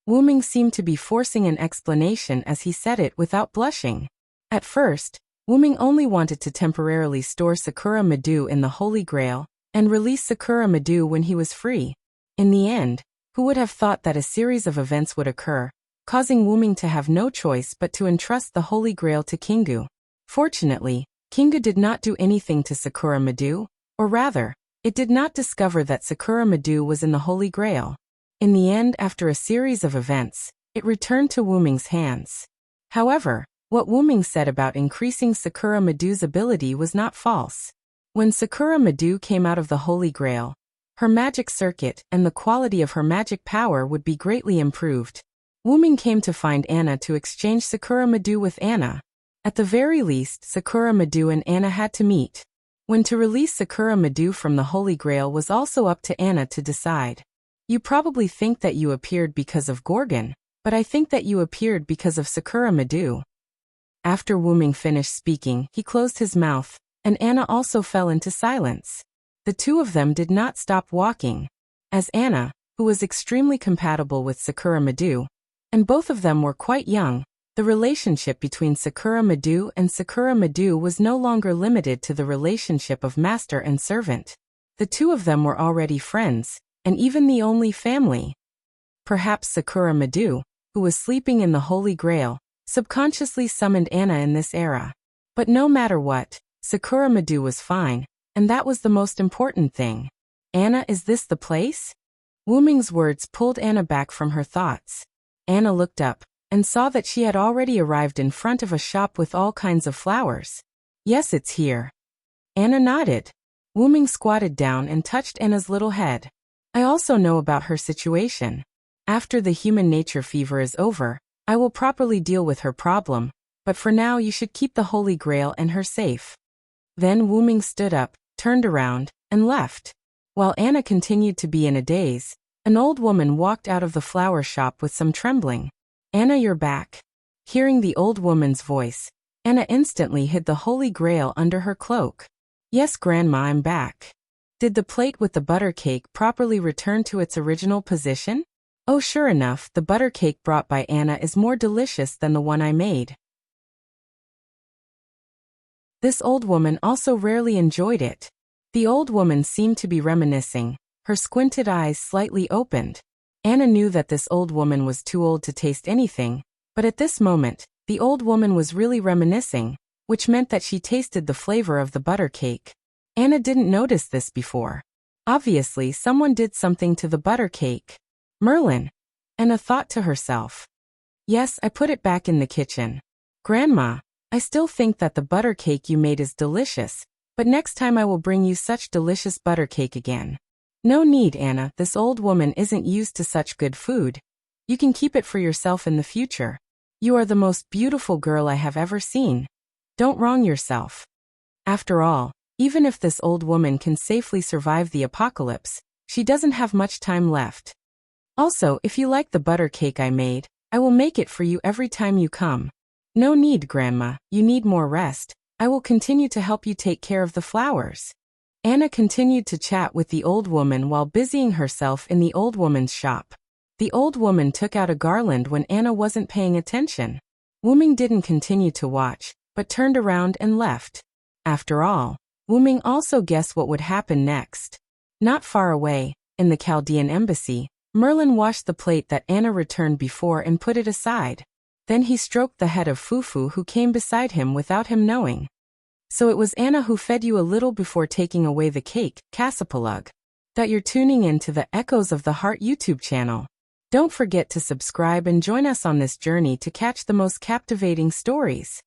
Wuming seemed to be forcing an explanation as he said it without blushing. At first, Wuming only wanted to temporarily store Sakura Madu in the Holy Grail, and release Sakura Madu when he was free. In the end, who would have thought that a series of events would occur, causing Wuming to have no choice but to entrust the Holy Grail to Kingu. Fortunately, Kingu did not do anything to Sakura Madu, or rather, it did not discover that Sakura Madu was in the Holy Grail. In the end, after a series of events, it returned to Wuming's hands. However, what Wuming said about increasing Sakura Madu's ability was not false. When Sakura Madu came out of the Holy Grail, her magic circuit and the quality of her magic power would be greatly improved. Wuming came to find Anna to exchange Sakura Madu with Anna. At the very least, Sakura Madu and Anna had to meet. When to release Sakura Madu from the Holy Grail was also up to Anna to decide. You probably think that you appeared because of Gorgon, but I think that you appeared because of Sakura Madu. After Wuming finished speaking, he closed his mouth, and Anna also fell into silence. The two of them did not stop walking. As Anna, who was extremely compatible with Sakura Madu, and both of them were quite young, the relationship between Sakura Madu and Sakura Madu was no longer limited to the relationship of master and servant. The two of them were already friends, and even the only family. Perhaps Sakura Madu, who was sleeping in the Holy Grail, subconsciously summoned Anna in this era. But no matter what, Sakura Madu was fine, and that was the most important thing. Anna, is this the place? Wu Ming's words pulled Anna back from her thoughts. Anna looked up and saw that she had already arrived in front of a shop with all kinds of flowers. Yes, it's here. Anna nodded. Wu Ming squatted down and touched Anna's little head. I also know about her situation. After the human nature fever is over, I will properly deal with her problem, but for now you should keep the Holy Grail and her safe. Then Wu Ming stood up, turned around, and left. While Anna continued to be in a daze, an old woman walked out of the flower shop with some trembling. Anna, you're back. Hearing the old woman's voice, Anna instantly hid the Holy Grail under her cloak. Yes, Grandma, I'm back. Did the plate with the butter cake properly return to its original position? Oh, sure enough, the butter cake brought by Anna is more delicious than the one I made. This old woman also rarely enjoyed it. The old woman seemed to be reminiscing, her squinted eyes slightly opened. Anna knew that this old woman was too old to taste anything, but at this moment, the old woman was really reminiscing, which meant that she tasted the flavor of the butter cake. Anna didn't notice this before. Obviously, someone did something to the butter cake. Merlin. Anna thought to herself. Yes, I put it back in the kitchen. Grandma, I still think that the butter cake you made is delicious, but next time I will bring you such delicious butter cake again. No need, Anna, this old woman isn't used to such good food. You can keep it for yourself in the future. You are the most beautiful girl I have ever seen. Don't wrong yourself. After all, even if this old woman can safely survive the apocalypse, she doesn't have much time left. Also, if you like the butter cake I made, I will make it for you every time you come. No need, Grandma, you need more rest. I will continue to help you take care of the flowers. Anna continued to chat with the old woman while busying herself in the old woman's shop. The old woman took out a garland when Anna wasn't paying attention. Wu Ming didn't continue to watch, but turned around and left. After all, Wu Ming also guessed what would happen next. Not far away, in the Chaldean embassy, Merlin washed the plate that Anna returned before and put it aside. Then he stroked the head of Fufu who came beside him without him knowing. So it was Anna who fed you a little before taking away the cake, Cassapalug. That you're tuning in to the Echoes of the Heart YouTube channel. Don't forget to subscribe and join us on this journey to catch the most captivating stories.